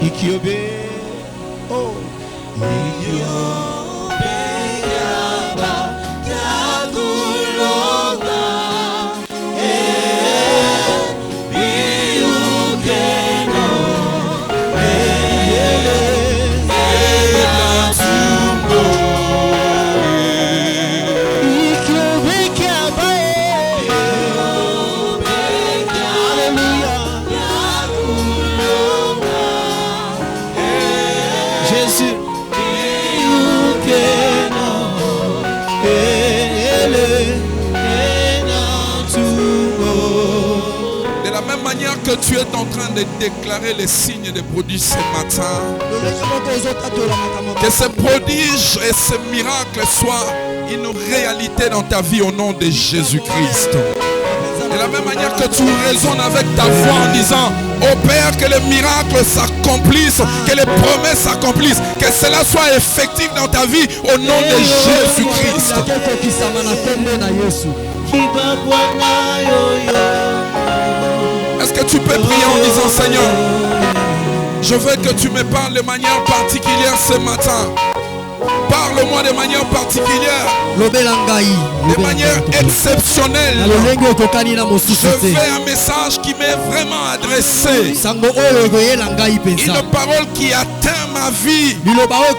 Ikiobe, oh, que tu es en train de déclarer les signes des prodiges ce matin, que ces prodiges et ces miracles soient une réalité dans ta vie au nom de Jésus-Christ. De la même manière que tu résonnes avec ta voix en disant: oh Père, que les miracles s'accomplissent, que les promesses s'accomplissent, que cela soit effectif dans ta vie au nom de Jésus-Christ. Est-ce que tu peux prier en disant: Seigneur, je veux que tu me parles de manière particulière ce matin. Parle-moi de manière particulière, de manière exceptionnelle. Je fais un message qui m'est vraiment adressé. Une parole qui atteint ma vie. Une parole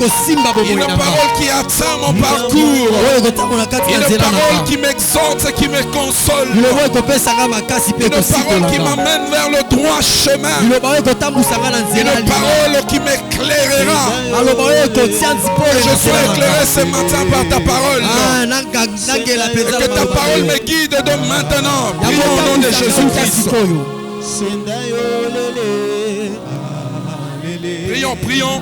qui atteint mon parcours. Une parole qui m'exhorte et qui me console. Une parole qui m'amène vers le droit chemin. Une parole qui m'éclairera. Je sois éclairé ce matin par ta parole. Et que ta parole me guide de maintenant. Prions au nom de Jésus-Christ. Prions, prions.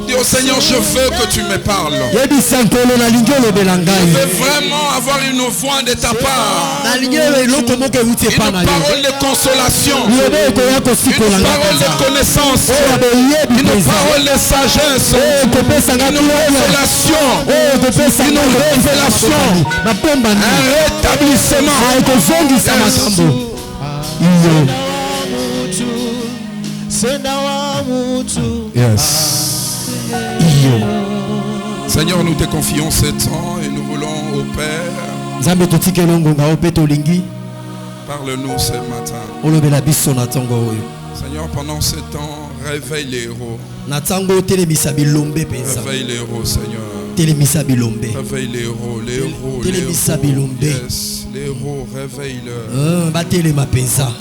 Dis au Seigneur: je veux que tu me parles. Je veux vraiment avoir une voix de ta part. Une parole de consolation. Une parole de connaissance. Une parole de sagesse. Une révélation. Un rétablissement. Yes. Seigneur, nous te confions ce temps et nous voulons au Père. Parle-nous ce matin. Seigneur, pendant ce temps, réveille les héros. Réveille les héros, Seigneur. Réveille les héros, les héros, les héros. Yes. Les héros, réveille-le.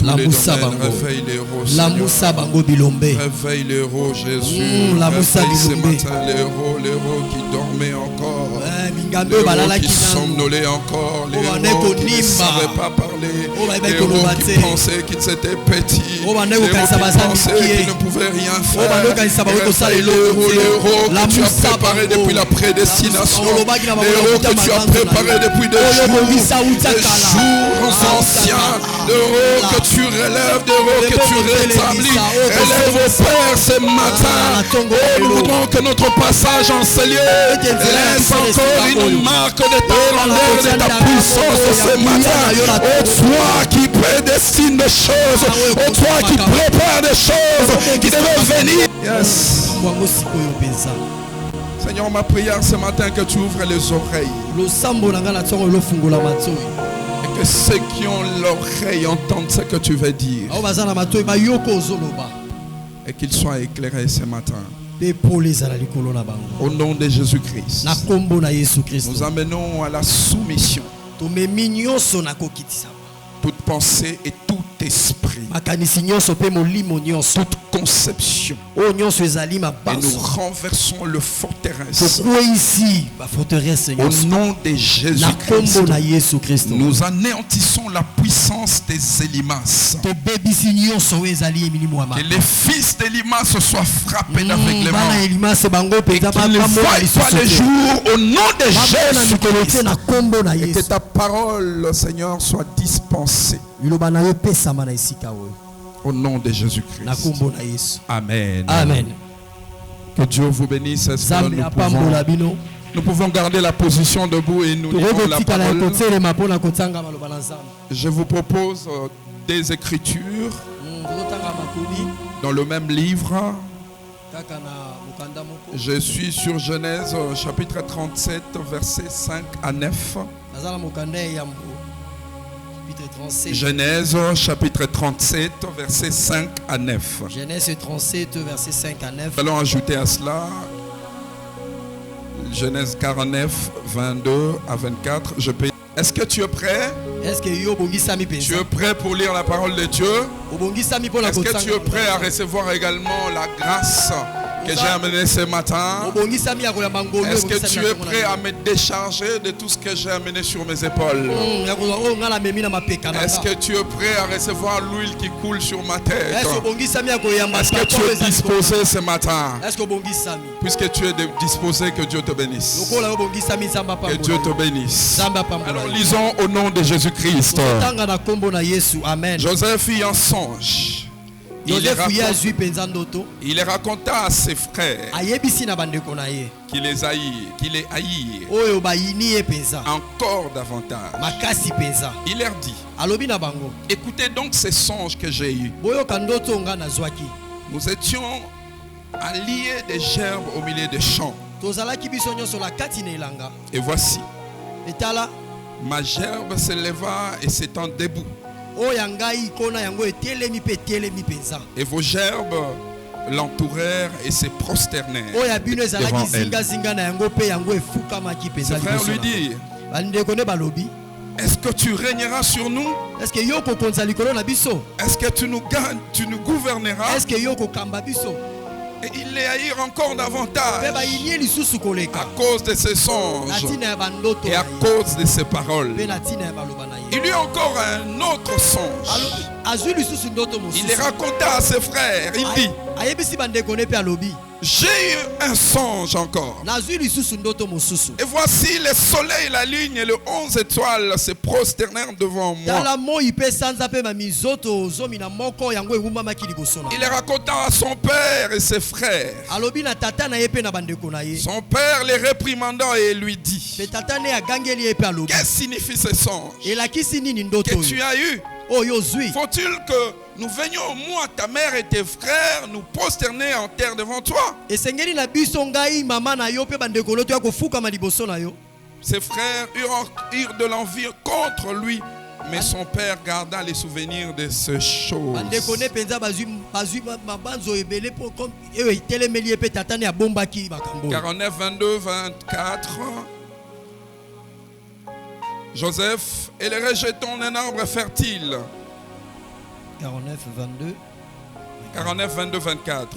Réveille les héros, Seigneur. Réveille les héros, Jésus. Réveille ce matin les héros qui dormaient encore. Les héros qui somnolaient encore. Les héros qui ne savaient pas parler. Les héros qui pensaient qu'ils étaient petits. Les héros qui pensaient qu'ils ne pouvaient rien faire. Réveille les héros que tu as préparés depuis la prédestination. Les héros que tu as préparés depuis des jours anciens, d'euros que tu relèves, d'euros que tu rétablis. Élève au Père ce matin. Oh, nous voudrons que notre passage en ce lieu laisse encore une marque de ta grandeur et de ta puissance ce matin. Oh, toi qui prédestine des choses, oh, toi qui prépare des choses qui devaient venir. Yes. Seigneur, ma prière ce matin, que tu ouvres les oreilles. Et que ceux qui ont l'oreille entendent ce que tu veux dire. Et qu'ils soient éclairés ce matin. Au nom de Jésus-Christ. Nous amenons à la soumission toute pensée et tout esprit, toute conception, et nous renversons le forteresse au nom de Jésus-Christ. Nous anéantissons la puissance des Élimas. Que les fils d'Élimas soient frappés d'aveuglement et qu'ils ne voient pas le jour au nom de Jésus-Christ. Et que ta parole, Seigneur, soit dispensée au nom de Jésus-Christ. Amen. Amen. Que Dieu vous bénisse. Est-ce que nous pouvons Nous pouvons garder la position debout et nous lisons la parole. Je vous propose des écritures dans le même livre. Je suis sur Genèse chapitre 37 versets 5 à 9. Genèse chapitre 37 versets 5 à 9. Genèse 37 versets 5 à 9. Allons ajouter à cela Genèse 49 22 à 24. Est-ce que tu es prêt? Tu es prêt pour lire la parole de Dieu? Est-ce que tu es prêt à recevoir également la grâce que j'ai amené ce matin? Est-ce que tu es prêt à me décharger de tout ce que j'ai amené sur mes épaules? Est-ce que tu es prêt à recevoir l'huile qui coule sur ma tête? Est-ce que tu es disposé ce matin? Puisque tu es disposé, que Dieu te bénisse. Que Dieu te bénisse. Alors lisons au nom de Jésus-Christ. Joseph eut un songe. Il raconta à ses frères qu'il les haït encore davantage. Il leur dit: écoutez donc ces songes que j'ai eus. Nous étions à lier des gerbes au milieu des champs. Et voici, ma gerbe se leva et s'étend debout. Et vos gerbes l'entourèrent et se prosternèrent devant elle. Ses frères lui dirent: est-ce que tu régneras sur nous? Est-ce que tu nous gouverneras? Et ils les haïrent encore davantage à cause de ses songes et à cause de ses paroles. Il eut encore un autre songe. Il les raconta à ses frères. Il dit: j'ai eu un songe encore. Et voici le soleil, la lune et les 11 étoiles se prosternèrent devant moi. Il les raconta à son père et ses frères. Son père les réprimanda et lui dit: qu'est-ce que signifie ce songe que tu as eu? Faut-il que nous venions, moi, ta mère et tes frères, nous prosterner en terre devant toi? Ses frères eurent de l'envie contre lui, mais son père garda les souvenirs de ces choses. 49, 22, 24. Joseph et les rejetons d'un arbre fertile. 49, 22. 49, 22, 24.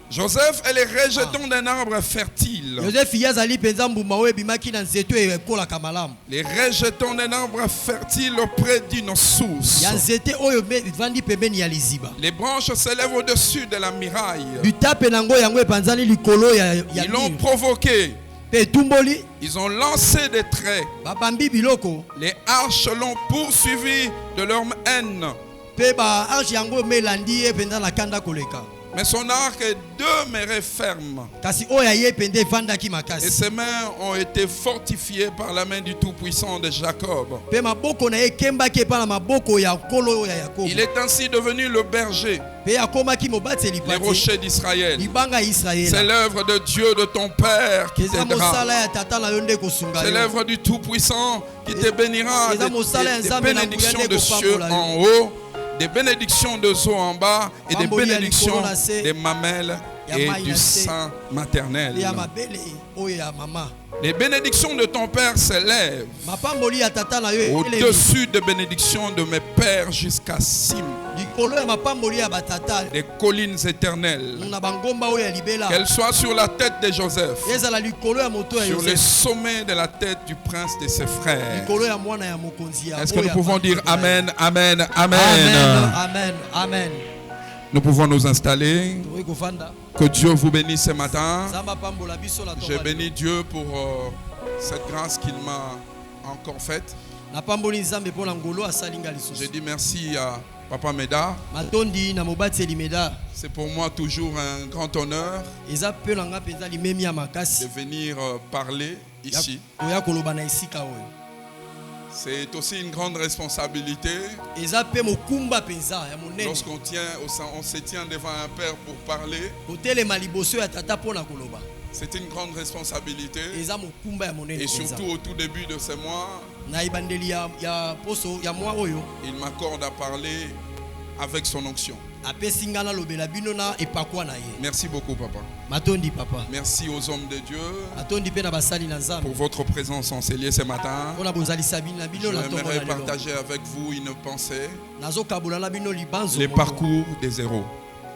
Joseph et les rejetons d'un arbre fertile. Les rejetons d'un arbre fertile auprès d'une source. Les branches s'élèvent au-dessus de la muraille. Ils l'ont provoqué. Ils ont lancé des traits. Les arches l'ont poursuivi de leur haine. Mais son arc demeurait ferme. Et ses mains ont été fortifiées par la main du Tout-Puissant de Jacob. Il est ainsi devenu le berger, les rochers d'Israël. C'est l'œuvre de Dieu de ton Père qui t'aidera. C'est l'œuvre du Tout-Puissant qui te bénira des bénédictions de cieux en haut, des bénédictions de eaux en bas et des bénédictions des mamelles et du sein maternel. Les bénédictions de ton Père s'élèvent au-dessus des bénédictions de mes pères jusqu'à Sim, des collines éternelles. Qu'elles soient sur la tête de Joseph, sur les sommets de la tête du prince de ses frères. Est-ce que nous pouvons dire Amen, Amen, Amen, Amen, Amen, Amen. Nous pouvons nous installer. Que Dieu vous bénisse ce matin. Je bénis Dieu pour cette grâce qu'il m'a encore faite. Je dis merci Papa Meda, Matondi na mobati elimeda. c'est pour moi toujours un grand honneur Eza pe langa penza limemi ya de makasi. venir parler ici. Oya koloba na esika oyo. C'est aussi une grande responsabilité Eza pe mokumba penza ya monene. lorsqu'on on se tient devant un père pour parler. Kotelema liboso ya tata pona koloba. C'est une grande responsabilité. Eza mokumba ya monene Et penza. surtout au tout début de ce mois, Na ibandeli ya poso ya mwa oyo. il m'accorde à parler avec son onction. Apesi nga na lobela bino na epakwa na ye. Merci beaucoup, papa. Matondi papa. Merci aux hommes de Dieu Matondi pe na basali na Nzambe. pour votre présence en ces lieux ce matin. Pona bozalisa bino na bino na tongo na J'aimerais lelo. partager avec vous une pensée. Nazo kabula na bino libanzo. Les parcours des héros.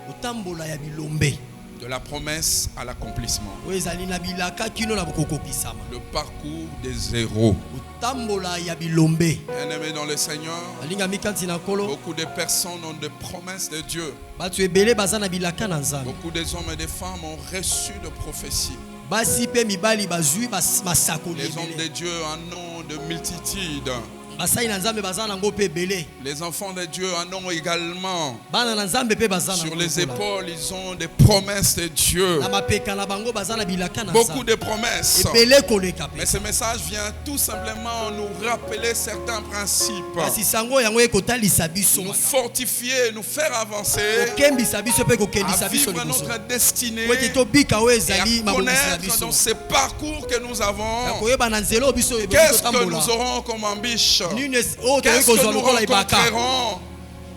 Otambola ya bilombe. De la promesse à l'accomplissement. Oyo ezali na bilaka kino na bokokokisama. Le parcours des héros. Otambola ya bilombe. Bien-aimés dans le Seigneur, Alinga mikanti na kolo. beaucoup de personnes ont des promesses de Dieu. Batu ebele baza na bilaka na Nzambe. Beaucoup d'hommes et de femmes ont reçu de prophéties. Basi pe mibali bazui masakoli Les hommes de ebele. Dieu en ont de multitudes. Basali na Nzambe baza nango pe ebele. Les enfants de Dieu en ont également. Bana na Nzambe pe baza Sur nango. les épaules, ils ont des promesses de Dieu. Na mapeka na bango baza na bilaka na Beaucoup Nzambe. de promesses. Ebele koleka Mais pe. ce message vient tout simplement nous rappeler certains principes. Kasi sango yango ekotalisa biso. Nous fortifier, nous faire avancer. Kokembisa biso pe À kokendisa biso vivre liboso. notre destinée. Po ete tobika oyo Et ezali à mabongisi na connaître biso. dans ces parcours que nous avons. Koyeba na nzela oyo biso ebele Qu'est-ce que totambola. nous aurons comme ambition? Nini oyo toyei Qu'est-ce que kozwa nous lokola ibaka. rencontrerons?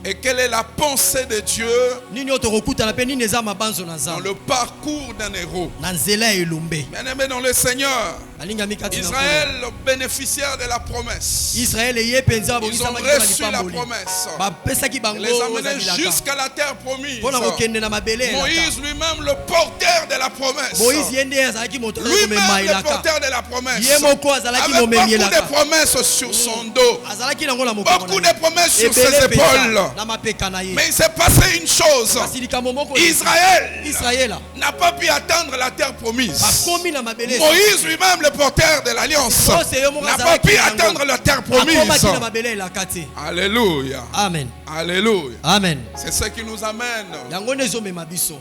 Et quelle est la pensée de Dieu Nini oyo tokokutana pe nini eza mabanzo na dans Nzambe. le parcours d'un héros? Na nzela ya elombe. Bien-aimé dans le Seigneur, Alinga mikati na Israël, le bénéficiaire de la promesse, Israël eye penza ils ont bobisa reçu la makipamboli. promesse. Bapesaki bango Les amener ozabilaka. jusqu'à la terre promise. Pona kokende na mabele elaka. Moïse lui-même, le porteur de la promesse. Moïse ye nde azalaki moto Lui-même, komema le elaka. porteur de la promesse. Ye moko azalaki Avec momemi beaucoup elaka. de promesses sur son dos. Azalaki nango na mokongo. Beaucoup de promesses sur ses Ebele penza épaules. na mapeka na ye. Mais il s'est passé une chose. Kasi likambo moko Israël n'a pas pu atteindre la terre promise. bakomi na mabele. Moïse lui-même, le porteur de l'alliance, n'a pas pu atteindre la terre promise. Akomaki na mabele elaka te. Alléluia. Amen. Alléluia. Amen. C'est ce qui nous amène Yango nde ezomema biso.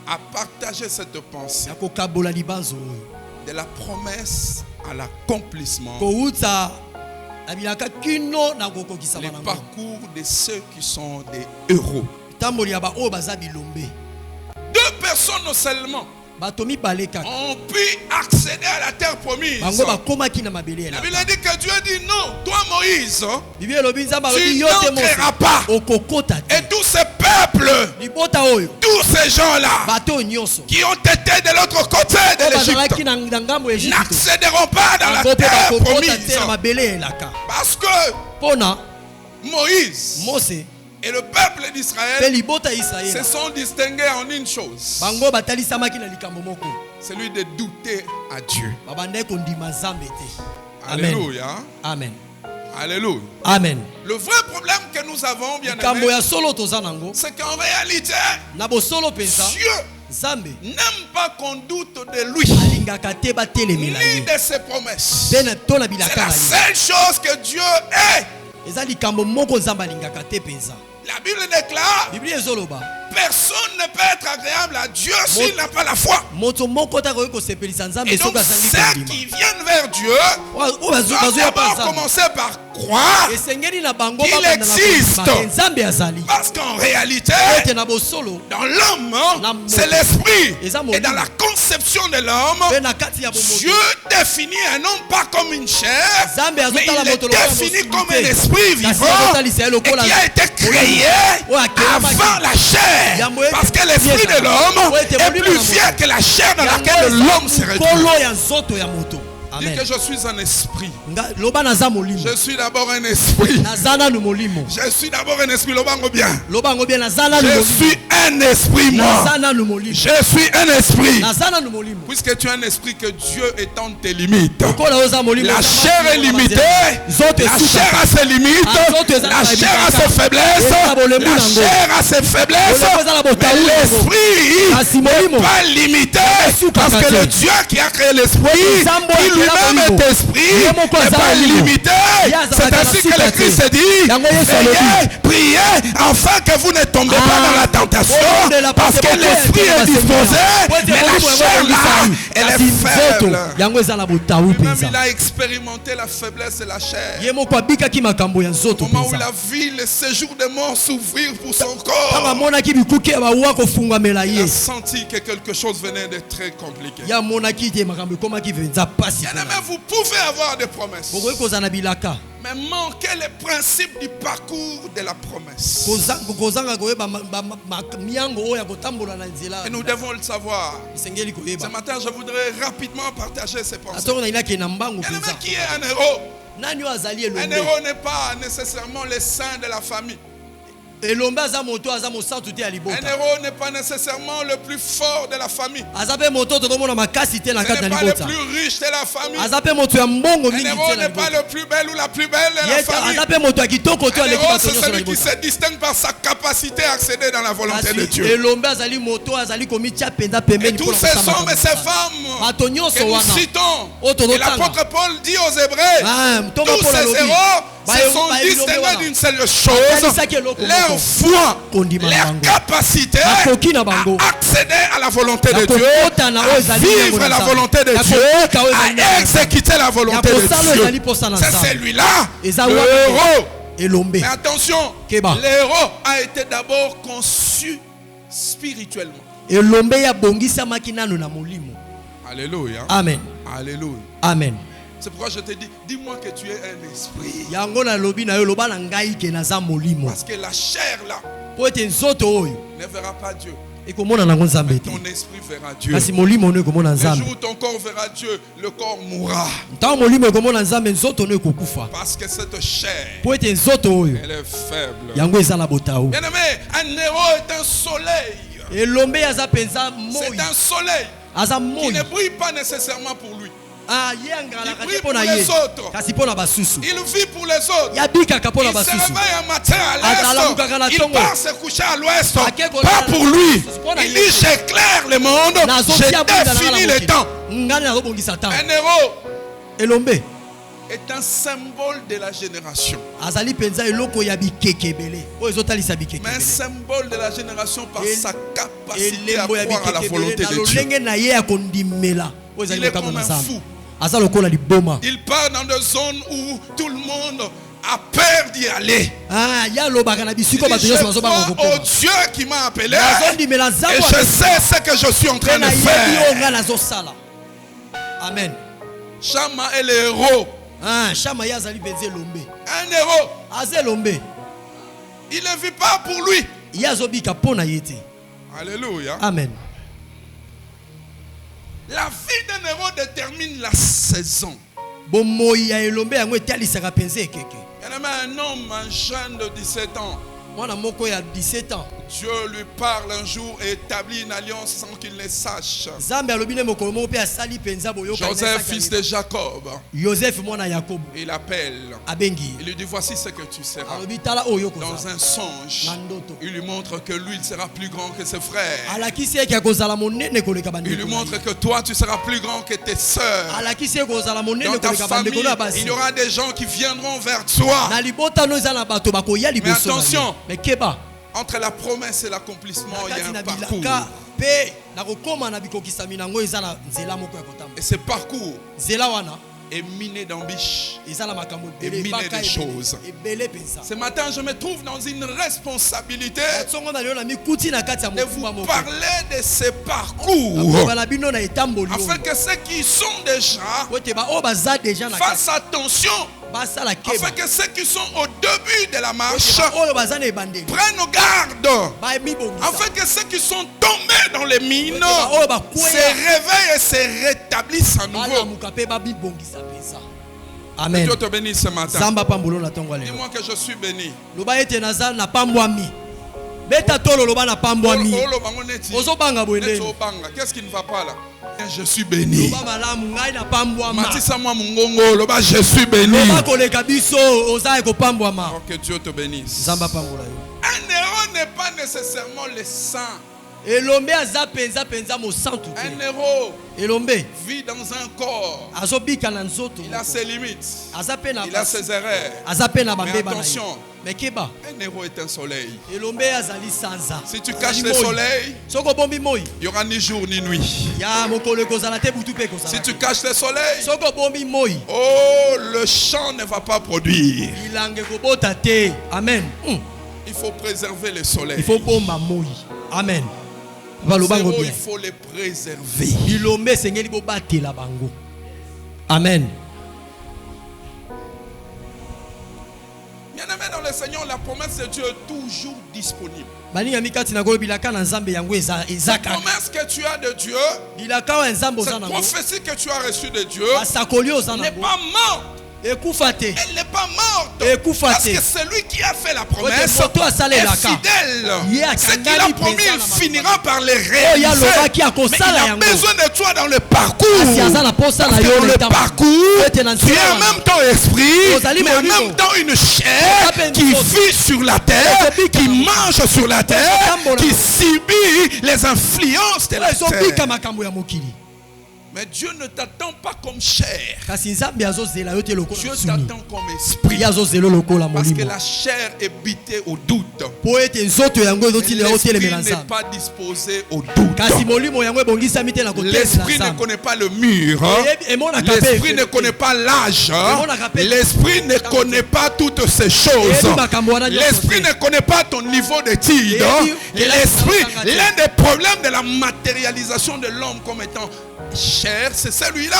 à partager cette pensée Ya kokabola libanzo oyo. de la promesse à l'accomplissement. Kouta na bilaka kino na kokokisa Les banango. parcours de ceux qui sont des héros. Tamboli ya ba oyo baza bilombe. Deux personnes seulement Bato mibale kaka. ont pu accéder à la terre promise. Bango bakomaki na mabele La elaka. Bible dit que Dieu dit non, toi Moïse, Bibi elobi Nzambe tu alobi yo te n'entreras pas. okokota te. Et tous ces peuples, Libota oyo tous ces gens-là bato nyonso. qui ont été de l'autre côté de Oyo bazalaki l'Égypte na ngambo ya Egypte. n'accéderont pas dans la Bango pe terre bakokota te na promise. mabele elaka. Parce que Pona Moïse Mose et le peuple pe d'Israël libota se Israël. sont distingués en une chose. Bango batalisamaki na likambo moko. Celui de douter à Dieu. Babandaki kondima Nzambe te. Amen. Alléluia. Amen. Alléluia. Amen. Le vrai problème que nous avons, bien Likambo aimé, ya solo toza nango. c'est qu'en réalité, Na bosolo penza Dieu Nzambe n'aime pas qu'on doute de lui, alingaka te batelemela ni ye. de ses promesses. Pe na to na C'est bilaka la na ye. seule chose que Dieu est. Eza likambo moko Nzambe alingaka te penza. La Bible déclare, Biblia ezoloba personne ne peut être agréable à Dieu s'il n'a pas la foi. moto moko ta koyi kosepelisa Nzambe Et donc, soki azangi ceux kondima. qui viennent vers Dieu Oyo doivent bazoya pa d'abord Nzambe. commencer par croire, Esengeli na bango Il babanda na existe. kondima ke Nzambe azali. parce qu'en réalité, Ete na bosolo dans l'homme, Namu. c'est l'esprit. Eza Et molimo. dans la conception de l'homme, pe na kati ya bomoto. Dieu définit un homme pas comme une chair, Nzambe mais azotala il est moto lokola défini mosuni comme te. un esprit Kasi vivant azotalisa ye et lokola qui a été créé Oyo akelamaki. avant la chair. Yango ete Parce que l'esprit vieux de l'homme Oyo ete est molimo plus na moto. fier que la chair dans Yango laquelle eza l'homme se réduit. nkolo ya nzoto ya moto. Dis Amen. que je suis un esprit. Loba naza molimo. Je suis d'abord un esprit. Naza nanu molimo. Je suis d'abord un esprit. Lobango bien. Loba yango bien naza nanu Je molimo. suis un esprit, moi. Naza nanu molimo. Je suis un esprit. Naza nanu molimo. Puisque tu es un esprit, que Dieu étend tes limites. Lokola oza molimo. La chair est limitée. Zote La suka. chair a ses limites. La chair a ses faiblesses. La chair a ses faiblesses. Mais l'esprit n'est pas limité. Parce que le Dieu qui a créé l'esprit, il lui-même même esprit n'est pas limité. C'est ainsi que le Christ dit, priez afin que vous ne tombez pas dans la tentation, parce que l'esprit est disposé, mais la chair là, elle est faible. Même il a expérimenté la faiblesse de la chair. Au moment où il a vu le séjour de mort s'ouvrir pour son corps, il a senti que quelque chose venait de très compliqué. Bien-aimé, vous pouvez avoir des promesses, mais manquez le principe du parcours de la promesse. Et nous devons le savoir. Ce matin, je voudrais rapidement partager ces pensées. Bien-aimé, qui est un héros? Un héros n'est pas nécessairement le saint de la famille. Un héros n'est pas nécessairement le plus fort de la famille. Ce n'est pas le plus riche de la famille. Un héros n'est pas le plus bel ou la plus belle de la famille. Un héros, c'est celui qui se distingue par sa capacité à accéder dans la volonté de Dieu. Et tous ces hommes et ces femmes que nous citons, et l'apôtre Paul dit aux Hébreux, tous ces héros se sont distingués d'une seule chose: leur foi, leur capacité à accéder à la volonté de Dieu, à vivre la volonté de Dieu, à exécuter la volonté de Dieu. C'est celui-là, le héros. Mais attention, le héros a été d'abord conçu spirituellement. Alléluia. Amen. Alléluia. Amen. C'est pourquoi je te dis, dis-moi que tu es un esprit. Parce que la chair là ne verra pas Dieu. Ton esprit verra Dieu. Le jour où ton corps verra Dieu, le corps mourra. Parce que cette chair, elle est faible. Bien-aimé, un héros est un soleil. C'est un soleil qui ne brille pas nécessairement pour lui. Il brille pour les autres. Il vit pour les autres. Il se réveille un matin à l'est. Il part se coucher à l'ouest. Pas pour lui. Il dit: j'éclaire le monde. J'ai défini le temps. Un héros est un symbole de la génération. Mais un symbole de la génération par sa capacité à croire à la volonté de Dieu. Il est comme un fou. Il part dans des zones où tout le monde a peur d'y aller. Il dit: je crois au Dieu qui m'a appelé et je sais ce que je suis en train de faire. Amen. Chama est le héros. Un héros, il ne vit pas pour lui. Alléluia. Amen. La vie d'un héros détermine la saison. Un homme, un jeune de 17 ans, Dieu lui parle un jour et établit une alliance sans qu'il ne sache. Joseph, fils de Jacob, il appelle. Il lui dit: voici ce que tu seras. Dans un songe, il lui montre que lui, il sera plus grand que ses frères. Il lui montre que toi, tu seras plus grand que tes sœurs. Dans ta famille, il y aura des gens qui viendront vers toi. Mais attention, entre la promesse et l'accomplissement, il y a un parcours. Et ce parcours est miné d'embûches et miné de choses. Ce matin, je me trouve dans une responsabilité de vous parler de ce parcours, afin que ceux qui sont déjà fassent attention, afin que ceux qui sont au début de la marche prennent garde, afin que ceux qui sont tombés dans les mines se réveillent et se rétablissent à nouveau. Amen. Dieu te bénisse ce matin. Dis-moi que je suis béni. Qu'est-ce qui ne va pas là? Je suis béni. Je suis béni. Oh, que Dieu te bénisse. Un héros n'est pas nécessairement le saint Elombe aza penza penza mo santu. Un héros Elombe vit dans un corps. azobika na nzoto. Il a ses limites. Azape na Il a ses erreurs. azape na Mais bambeba na. attention, Mais keba un héros est un soleil. Elombe azali sanza. Si tu caches le soleil, Soko bombi moi. il n'y aura ni jour ni nuit. Ya mokolo kozala te butu pe kozala. Si tu caches le soleil, Soko bombi moi. oh, le champ ne va pas produire. Ilange kobota te. Amen. Il faut préserver le soleil. Il faut bomba moi. Amen. Balobango Zéro, bien. il faut les préserver. Bilombe sengeli bobatela bango. Amen. Bien-aimé dans le Seigneur, la promesse de Dieu est toujours disponible. Baninga mikati na bilaka na nzambe yango La ezaka. promesse que tu as de Dieu, Bilaka wa nzambe cette ozana ngo. prophétie que tu as reçue de Dieu, Basakoli ozana n'est ngo. pas morte. Ekufa te. Elle n'est pas morte. Ekufa Parce te. que celui qui a fait la promesse Ote moto asala est elaka. fidèle. Yeah, Ce qu'il kangani a promis, pesa il na finira par les ya réaliser. lobaki Mais akosala il a yango. besoin de toi dans le parcours. Asi aza na posa na Parce que yo dans le le temps. parcours, Ete na tu es nzela en wana. même temps esprit, Ozali mais en molimo. même temps une chair Ozape qui nzoto. vit sur la terre, Ozobika qui na- mange sur la terre, Ozotambola. qui subit les influences de la Ezobika terre. makambo ya mokili. Mais Dieu ne t'attend pas comme chair. Kasi nzambe azozela yo te Dieu lokola suni. t'attend comme esprit. Ye azozela lokola Parce que molimo. la chair est bitée au doute. Po ete nzoto yango Et ezotilela yo l'esprit telemela n'est nzambe. pas disposé au doute. Kasi molimo yango ebongisami te na kotesela L'esprit ne nzambe. connaît pas le mur. Emonaka pe L'esprit ne connaît pas l'âge. L'esprit ne connaît pas toutes ces choses. L'esprit ne connaît pas ton niveau d'étude. L'esprit, l'un des problèmes de la matérialisation de l'homme comme étant cher, c'est celui-là.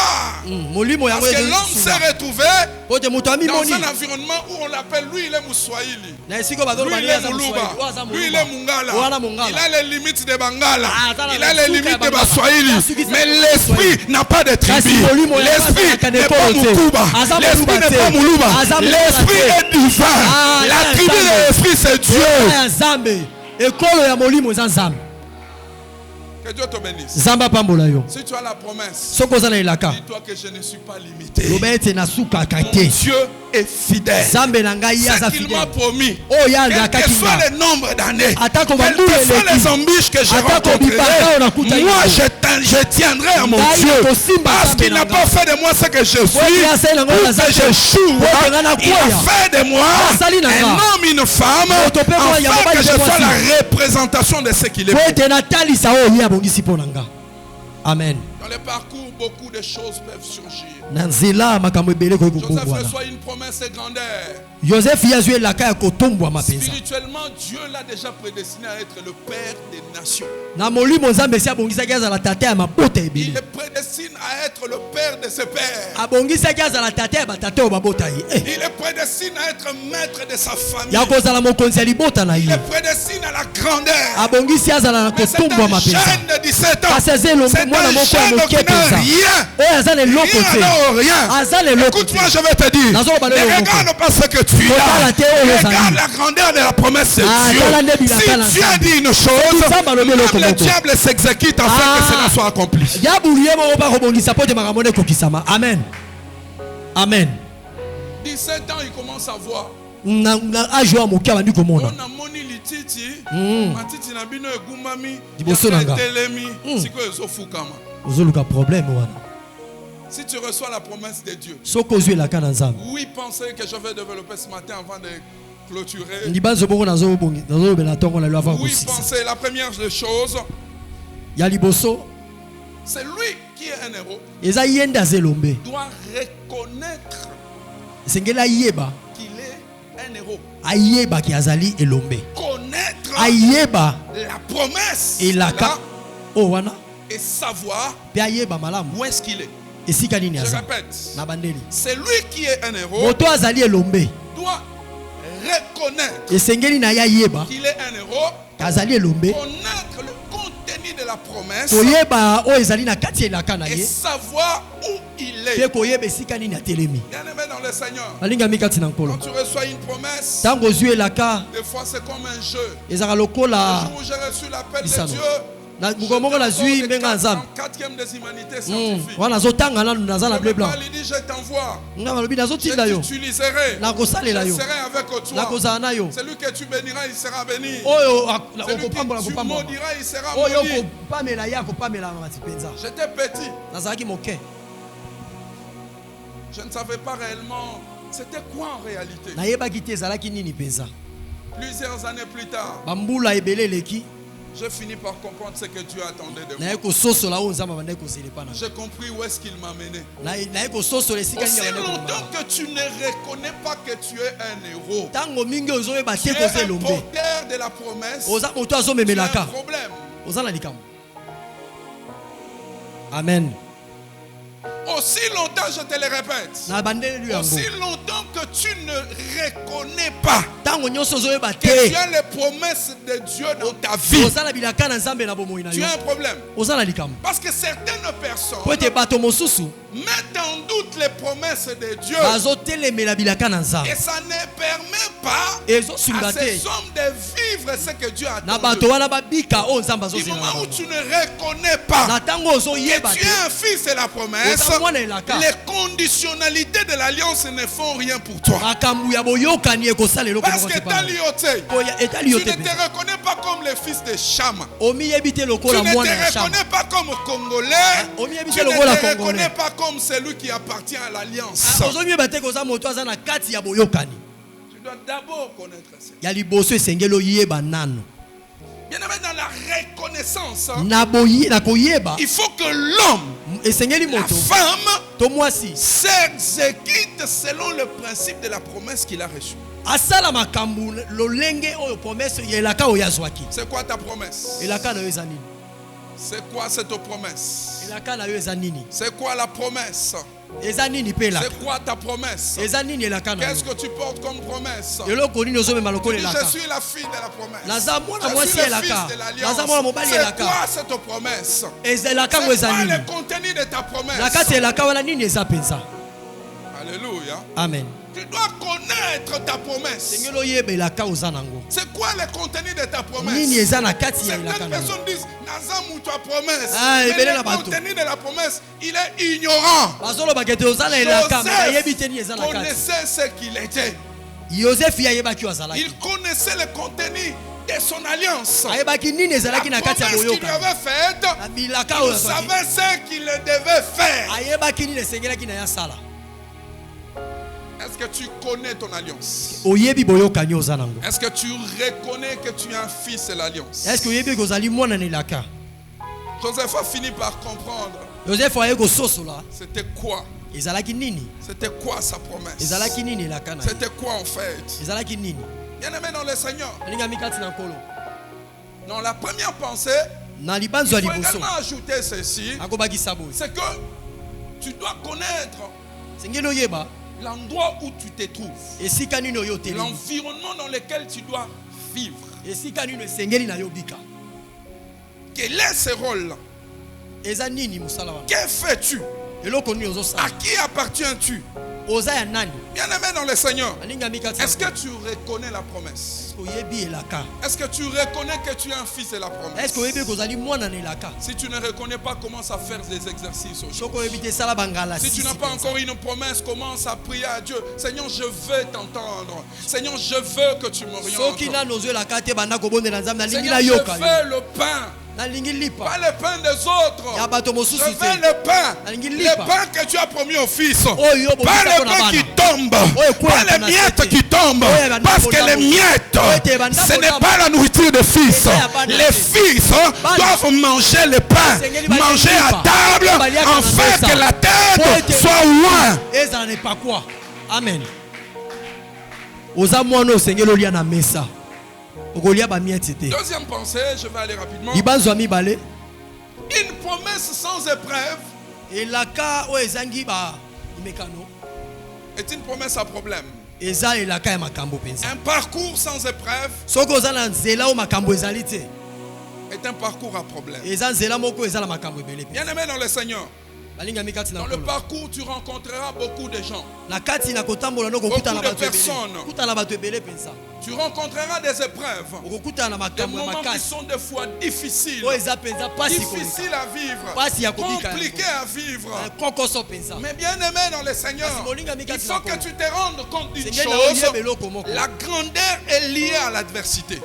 Molimo yango Parce que l'homme s'est retrouvé Ote moto ami dans moni. un environnement où on l'appelle, lui il est Mouswahili. Na esiko bazolo Lui, bali il est aza Muluba. muswahili. Lui, il est Mungala. Wana Il Mungala. a les limites de Bangala. Ah, ça, Il a la les souka limites de Bangala. Baswahili. La souki, ça, Mais Baswahili. l'esprit n'a pas de tribu. Kasi molimo ya L'esprit Bangala, n'est pas Kaneko, Mukuba. Aza L'esprit Muluba n'est te. pas Muluba. Aza Muluba L'esprit te. est divin. Ah, La ya tribu de Nzambe. l'esprit, c'est Dieu. Ya nzambe. Ekolo ya molimo eza nzambe. Que Dieu te bénisse. Nzambe apambola yo. Si tu as la promesse, Soko oza na elaka. dis-toi que je ne suis pas limité. Loba ete nasukaka Mon te. Dieu est fidèle. Nzambe na ngai ye aza Ce qu'il m'a fidèle. promis, Oyo quel que azalakaki soit nga. le nombre d'années, Atako quelles bambula que soient eleki. les embûches que j'ai Atako rencontrées, bipaka oyo nakuta moi yo. je tiendrai à mon Ngai Dieu. nakosimba Parce qu'il Nzambe n'a na pas nga. fait de moi ce que je suis, Oyo asali na nga ou na que Nzambe. j'échoue. Oyo nga na Il a kwaya. fait de moi Asali na un nga. homme, une femme, Moto pe moi ya afin mobali que je pe sois mwasi. la représentation de ce qu'il est. Po ete natalisa oyo ye abongisi mpo na nga. Amen. Dans le parcours, beaucoup de choses peuvent surgir. Na nzela makambo ebele koki Joseph kokongwana. reçoit une promesse de grandeur. Joseph ye azwi elaka ya kotombwama mpenza. Spirituellement, Dieu l'a déjà prédestiné à être le père des nations. Na molimo nzambe esi abongisaki azala tata ya mabota Il ebele. le prédestine à être le père de ses pères. Abongisaki azala tata ya batata oyo babota ye. Il le prédestine à être maître de sa famille. Ya kozala mokonzi ya libota na Il ye. le prédestine à la grandeur. Abongisi azala na Mais c'est un kotombwama mpenza. jeune de 17 ans. Kasi aza elongo C'est mwana un moko ya jeune moke qui n'a mpenza. rien. Oyo aza na eloko Rien te. alors rien. Aza na eloko te. Écoute-moi, je vais te dire. Nazo baloba Ne eloko. regarde pas ce que tu Kotala as. te oyo ozali. Regarde la grandeur de la promesse de Ah, Dieu. tala nde bilaka na Si Dieu a Nzambe. dit une chose, Nzambe alobi eloko même le moko. diable s'exécute afin que cela soit accompli. Ya buli ye moko bakobongisa po ete makambo nde ekokisama. Amen. Amen. 17 ans, il commence à voir. Na age oyo ya moke abandi komona. On a moni lititi. Matiti na bino egumami. Liboso na nga. Telemi. Siko ezofukama. Ozoluka problème wana. Si tu reçois la promesse de Dieu, Soko ozwi elaka na nzambe. oui, pensez que je vais développer ce matin avant de clôturer. Libanzo moko nazolobela ntongo na lelo avant Oui, kosisa. pensez, la première des choses, Ya liboso c'est lui qui est un héros, eza ye nde aza elombe. doit reconnaître Esengeli ayeba. qu'il est un héros. Ayebaki azali elombe. Connaître Ayeba la promesse elaka là, o wana et savoir pe ayeba malamu où est-ce qu'il est. esika nini Je aza répète, na bandeli. c'est lui qui est un héros, Moto azali elombe doit reconnaître esengeli na ye ayeba qu'il est un héros, azali elombe connaître le contenu de la promesse koyeba oyo ezali na kati ya elaka na et ye savoir où il pe est. koyeba esika nini atelemi. Bien-aimé dans le Seigneur, balingami kati na nkolo quand tu reçois une promesse, ntango ozwi elaka des fois c'est comme un jeu. ezalaka Le lokola jour où j'ai reçu l'appel de Bisano. Dieu, na mukomoko la zui mbenga nzambe. Quatrième des humanités scientifiques. Wana zotanga na nazala bleu blanc. Il dit je t'envoie. Nga malobi nazotinda yo. Je t'utiliserai. Na kosalela yo. Je serai avec toi. Na kozala na yo. Celui que tu béniras, il sera béni. Oyo celui que tu maudiras, il sera maudit. Oyo kopamela ya kopamela matipenza. J'étais petit. Nazalaki moke. Je ne savais pas réellement c'était quoi en réalité. Nayebaki te ezalaki nini penza. Plusieurs années plus tard, bambula ebele leki. j'ai fini par comprendre ce que Dieu attendait de moi. J'ai compris où est-ce qu'il m'a mené. Aussi longtemps que tu ne reconnais pas que tu es un héros, tu es un porteur de la promesse, tu as un problème. Amen. Aussi longtemps, je te le répète, aussi longtemps que tu ne reconnais pas que tu as les promesses de Dieu dans ta vie, tu as un problème. Parce que certaines personnes mettent en doute les promesses de Dieu et ça ne permet pas à ces hommes de vivre ce que Dieu a attendu. Du moment où tu ne reconnais pas que tu es un fils de la promesse, les conditionnalités de l'alliance ne font rien pour toi. Parce que tu ne te reconnais pas comme le fils de Cham. Tu ne te reconnais pas comme Congolais. Tu ne te reconnais pas comme celui qui appartient à l'alliance. Tu dois d'abord connaître ça. Bien aimé, dans la reconnaissance, il faut que l'homme, la femme, s'exécute selon le principe de la promesse qu'il a reçue. C'est quoi ta promesse? C'est quoi cette promesse? C'est quoi la promesse? C'est quoi ta promesse? Qu'est-ce que tu portes comme promesse? Tu dis, je suis la fille de la promesse. Je suis le fils de l'alliance. C'est quoi cette promesse? C'est quoi le contenu de ta promesse? Alléluia. Amen. Tu dois connaître ta promesse. C'est quoi le contenu de ta promesse? Certaines personnes disent, ta promesse. Mais le contenu de la promesse, il est ignorant. Joseph connaissait ce qu'il était. Il connaissait le contenu de son alliance. La promesse qu'il lui avait faite, il savait ce qu'il devait faire. Est-ce que tu connais ton alliance? Est-ce que tu reconnais que tu es un fils de l'alliance? Joseph a fini par comprendre. C'était quoi? C'était quoi sa promesse? C'était quoi en fait? Bien aimé dans le Seigneur. Dans la première pensée, il faut également ajouter ceci. C'est que tu dois connaître l'endroit où tu te trouves, l'environnement dans lequel tu dois vivre. Quel est ce rôle? Que fais-tu? À qui appartiens-tu? Bien aimé dans le Seigneur, est-ce que tu reconnais la promesse? Est-ce que tu reconnais que tu es un fils de la promesse? Si tu ne reconnais pas, commence à faire des exercices aujourd'hui. Si tu n'as pas encore une promesse, commence à prier à Dieu. Seigneur, je veux t'entendre. Seigneur, je veux que tu m'orientes. Seigneur, je veux le pain. Pas le pain des autres. Je veux le pain. Le pain que tu as promis au fils. Pas le pain qui tombe. Pas les miettes qui tombent. Parce que les miettes, ce n'est pas la nourriture des fils. Les fils doivent manger le pain. Manger à table afin que la tête soit loin. Amen. Deuxième pensée, je vais aller rapidement. Une promesse sans épreuve est une promesse à problème. Un parcours sans épreuve est un parcours à problème. Bien aimé dans le Seigneur, Dans le parcours, tu rencontreras beaucoup de gens. Beaucoup de personnes. Tu rencontreras des épreuves. Des moments qui sont des fois difficiles. Difficiles à vivre. Compliqués à vivre. Mais bien aimé dans le Seigneur, il faut que tu te rendes compte d'une chose. La grandeur est liée à l'adversité.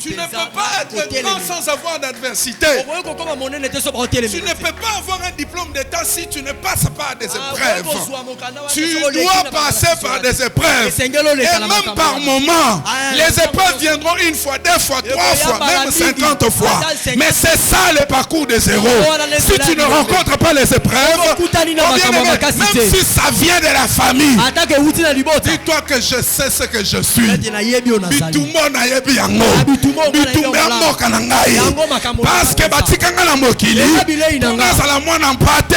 Tu ne peux pas être grand sans avoir d'adversité. Tu ne peux pas avoir un diplôme d'état si tu ne passes pas des épreuves. Tu dois passer par des épreuves. Et même par moments, les épreuves viendront une fois, deux fois, trois fois, même 50 fois. Mais c'est ça le parcours des héros. Si tu ne rencontres pas les épreuves, même si ça vient de la famille, dis-toi que je sais ce que je suis. Parce que batikanga na mokili nazala mwana mpate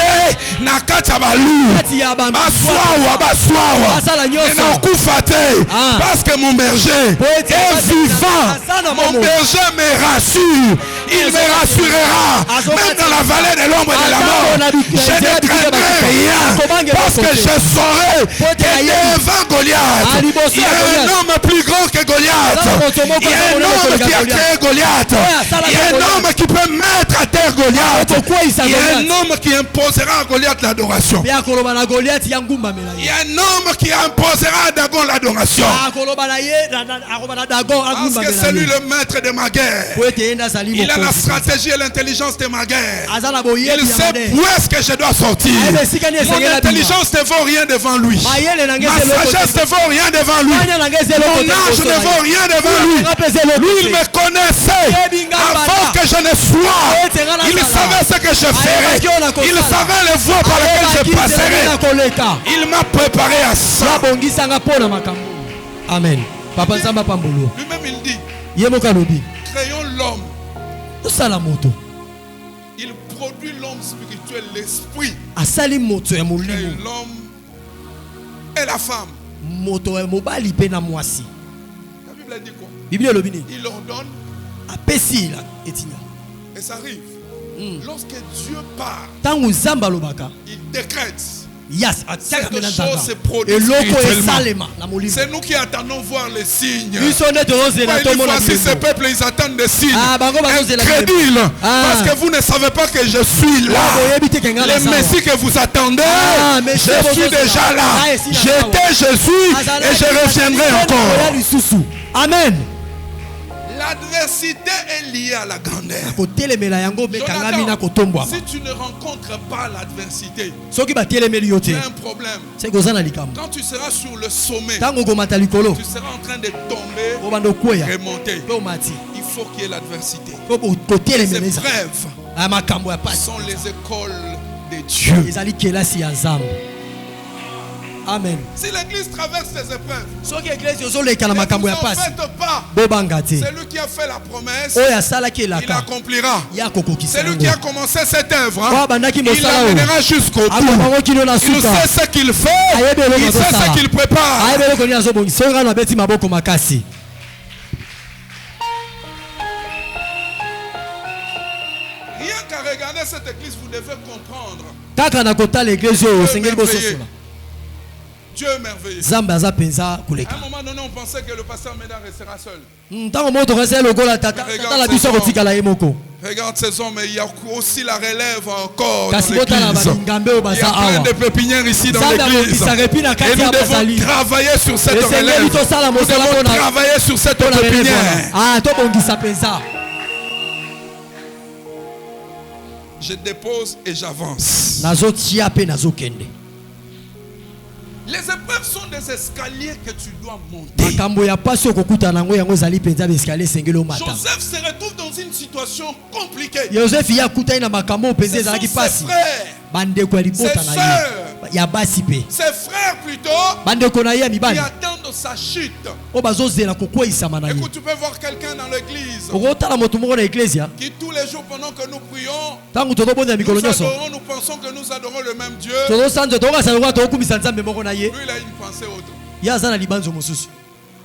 na kati ya balu baswawa nakufa te parce que mon berger est vivant. Mon berger me rassure. Il me rassurera même dans la vallée de l'ombre et de la mort. Je ne craindrai rien parce que je saurai que devant Goliath il y a un homme plus grand que Goliath. Il y a un homme qui a créé Goliath. Il y a un homme qui peut mettre à terre Goliath. Il y a un homme qui imposera à Goliath l'adoration. Il y a un homme qui imposera à Dagon l'adoration. Parce que c'est lui le maître de ma guerre. Il a la stratégie et l'intelligence de ma guerre. Il sait où est-ce que je dois sortir. Mon intelligence ne vaut rien devant lui. Ma sagesse ne vaut rien devant lui. Mon âge ne vaut rien devant lui. Lui, il me connaissait avant que je ne sois. Il savait ce que je ferais. Il savait les voies par lesquelles je passerais. Il m'a préparé à ça. Amen. Lui-même, il dit, créons l'homme. Il produit l'homme spirituel, l'esprit. Et l'homme et la femme. La Bible dit quoi? Il ordonne. Et ça arrive. Lorsque Dieu parle, il décrète. Cette chose se produit spirituellement. C'est nous qui attendons voir les signes. Voici ces peuples, ils attendent des signes incrédules. Parce que vous ne savez pas que je suis là. Le Messie que vous attendez, je suis déjà là. J'étais, je suis et je reviendrai encore. Amen. L'adversité est liée à la grandeur. Jonathan, si tu ne rencontres pas l'adversité, il y a un problème. Quand tu seras sur le sommet, tu seras en train de tomber, remonter. Il faut qu'il y ait l'adversité. Ces épreuves sont les écoles de Dieu. Amen. Si l'église traverse ces épreuves, ne vous en faites pas. C'est lui qui a fait la promesse. Il accomplira. C'est lui qui a commencé cette œuvre. Il l'amènera jusqu'au bout. Il sait ce qu'il fait. Il sait ce qu'il prépare. Rien qu'à regarder cette église, vous devez comprendre. Dieu est merveilleux. À un moment donné, on pensait que le pasteur Médard restera seul. Regarde ces hommes, il y a aussi la relève encore dans l'église. Il y a plein de pépinières ici dans l'église. Et nous devons travailler sur cette relève. Nous devons travailler sur cette pépinière. Je dépose et j'avance. Les épreuves sont des escaliers que tu dois monter. Joseph se retrouve dans une situation compliquée. Ce sont ses frères, ses frères plutôt, qui attendent sa chute. Écoute, tu peux voir quelqu'un dans l'église qui tous les jours pendant que nous prions, nous pensons que nous adorons le même Dieu. Lui, il a une pensée autre.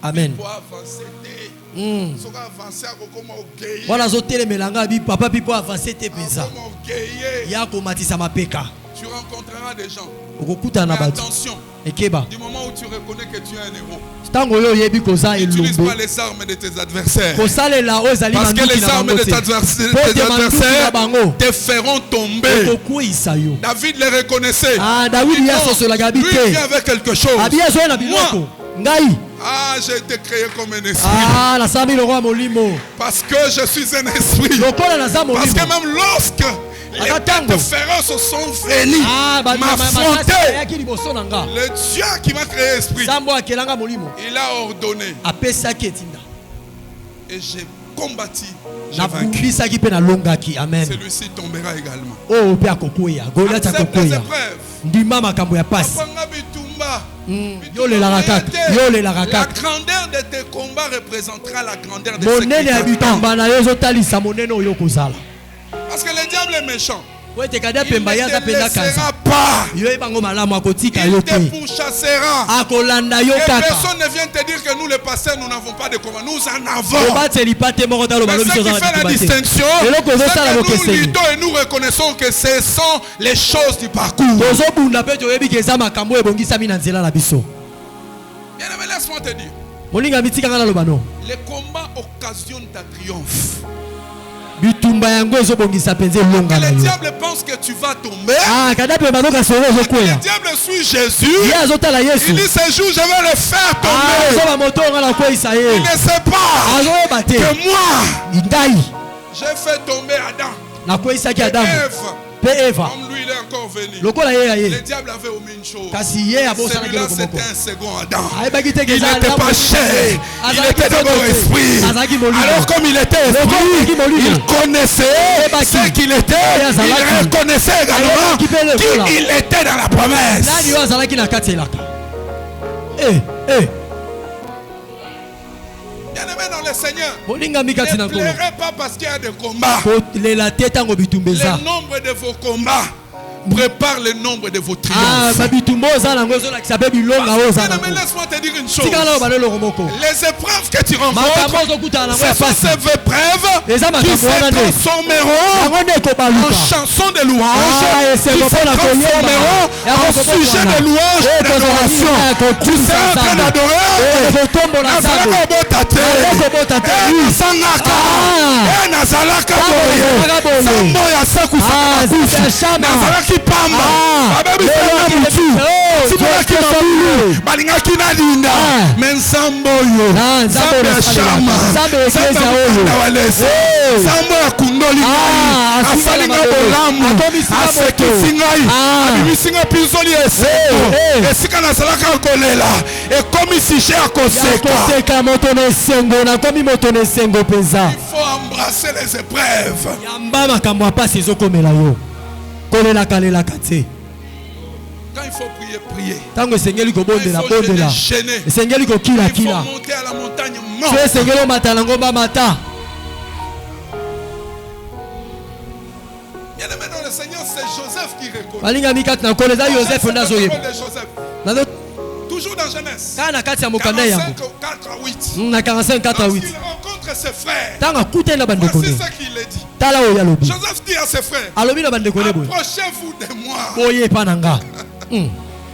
Amen. Amen. ya komatisa mapeka. Tu rencontreras des gens. Okokuta na Mais bato. attention, Ekeba. du moment où tu reconnais que tu es un héros, Tango yo yebi koza n'utilise elombe. pas les armes de tes adversaires. Kosalela ozali Parce que manduki les na armes bango de te. tes adversaires bango. te feront tomber. Okokwisa yo. David les reconnaissait. Ah, David Il dit ya non, sosolaka lui bite. vient avec quelque chose. Abia zo na biloko. Ngai. Ah, j'ai été créé comme un esprit. Ah, la sami le roi molimo. Parce que je suis un esprit. Lokola na za Parce molimo. que même lorsque les têtes féroces sont venues m'affronter, le Dieu qui m'a créé esprit, il a ordonné. Et j'ai combattu. J'ai vaincu. Celui-ci tombera également. Accepte les épreuves. La grandeur de tes combats représentera la grandeur de ce qui t'attend. Parce que le diable est méchant. Il ne te laissera pas. Il te pourchassera. Et personne ne vient te dire que nous les pasteurs nous n'avons pas de combat. Nous en avons. Mais ce qui fait la distinction, c'est que nous luttons et nous reconnaissons que ce sont les choses du parcours. Bien aimé, laisse-moi te dire. Les combats occasionnent ta triomphe. Que le diable pense que tu vas tomber. Que le diable suit Jésus. Il dit ce jour je vais le faire tomber. Il ne sait pas que moi j'ai fait tomber Adam. Eve. Comme lui il est encore venu. Le diable avait omis une chose. Celui-là c'était un second Adam. Il n'était pas chair. Il était d'abord esprit. Alors comme il était esprit, il connaissait ce qu'il était. Il reconnaissait également qu'il était dans la promesse. Bien aimé dans le Seigneur, ne pleurez pas parce qu'il y a des combats. Le nombre de vos combats prépare le nombre de vos triomphes. Laisse-moi te dire une chose. Les épreuves que tu rencontres, ce sont ces épreuves qui se transformeront en chansons de louange, qui se transformeront en sujet de louange et d'adoration. Tu seras en train d'adorer. balingaki nalinda me nsambo oyo nsambo ya shama nsambo ya kundoli ngai asalinga bolamu asekisi ngai abimisi ngai mpinzoli esika nazalaka kolela ekomi sije ya koseka moto na esengo nakomi moto na esengo mpenza. Il faut embrasser les épreuves. Yamba makambo ya pasi ezokomela yo. Quand il faut prier, prier. Quand il faut gêner, il faut monter à la montagne morte. Bien aimé dans le Seigneur, c'est Joseph qui reconnaît. Toujours dans Genèse 45, 4 à 8. Lorsqu'il rencontre ses frères, voici ce qu'il dit. Joseph dit à ses frères, approchez-vous de moi.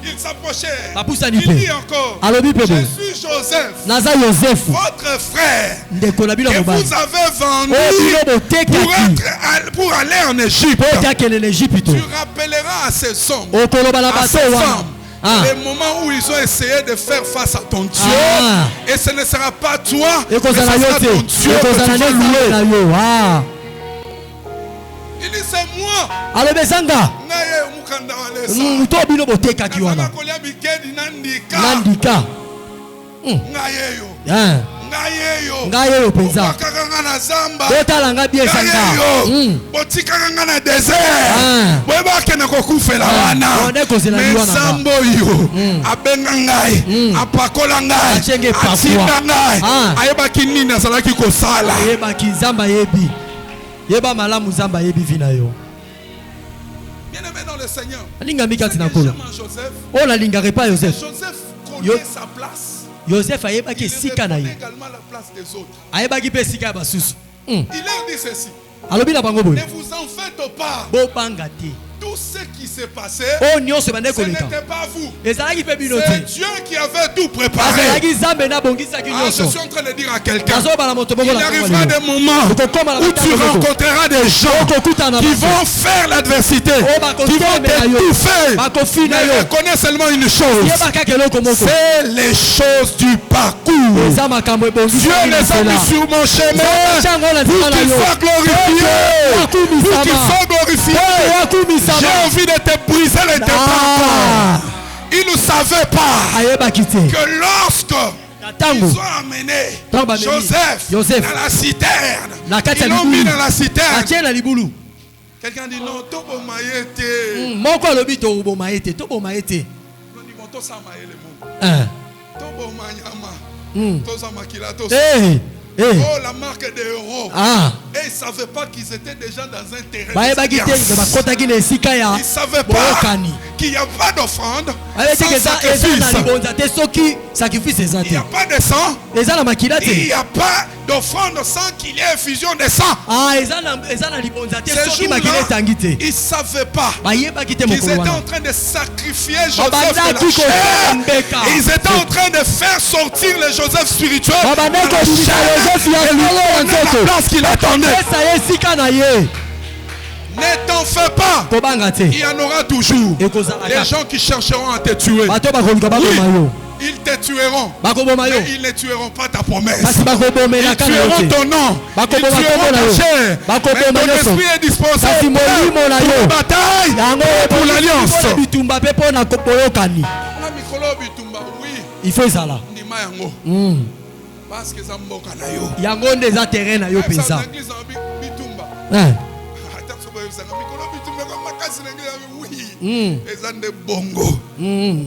Il s'approchait. Il dit encore, je suis Joseph, votre frère, que vous avez vendu pour aller en Égypte. Tu rappelleras à ces hommes, les moments où ils ont essayé de faire face à ton Dieu, et ce ne sera pas toi, mais ce sera ton Dieu que tu vas louer. Il dit c'est moi. Ngayeyo penza botalanga biesanga botikanga nga na désert boyebake na kokufela wana nsambo yo abenga ngai apakola ngai atinda ngai ayebaki nini azalaki kosala ayebaki nzamba yebi yeba malamu nzamba yebi vina yo. Bien-aimé dans le Seigneur, on la lingare pas Joseph. Joseph connaît sa place. Joseph ayebaki sika na ye. Il leur dit ceci. Ne vous en faites pas. bobangate. Tout ce qui s'est passé, Oh nyonso ce bande koleka. n'était pas vous. Ezalaki pe bino C'est te. Dieu qui avait tout préparé. Azalaki Nzambe na bongisaki Ah, je nyonso. suis en train de dire à quelqu'un, Azo bala moto il bongo la arrivera des moments où tu rencontreras des gens qui vont faire l'adversité, qui vont t'étouffer. Mais reconnais seulement une chose, c'est les choses du parcours. Dieu les a mis sur mon chemin pour qu'il soit glorifié. Pour qu'il soit glorifié. J'ai envie de te briser les tentations. Ils ne savaient pas que lorsque ils ont amené Joseph dans la citerne, ils l'ont mis dans la citerne. Quelqu'un dit non, Tobo Maïete. Moko alobi to bo maete, to bo maete. Non, dis moto sa maïe le mot. Tobo Manyama. Tosa Makila Tosa. Oh, la marque des héros. Et ils ne savaient pas qu'ils étaient déjà dans un terrain. Ils ne savaient pas qu'il n'y a pas d'offrande sans sacrifice. Il n'y a pas de sang. Il n'y a pas d'offrande sans qu'il y ait effusion de sang. Ces jours-là, ils ne savaient pas qu'ils étaient en train de sacrifier Joseph de la chair. Ils étaient en train de faire sortir le Joseph spirituel de la chair. La place qu'il attendait. Ne t'en fais pas. Il y en aura toujours les gens qui chercheront à te tuer. Oui, ils te tueront. Mais ils ne tueront pas ta promesse. Ils tueront ton nom. Ils tueront ta chair. Mais ton esprit est disposé pour la bataille et pour l'alliance. Il faut ça là. Parce que ça mboka na yo. Yango ndeza terrain na yo pensa.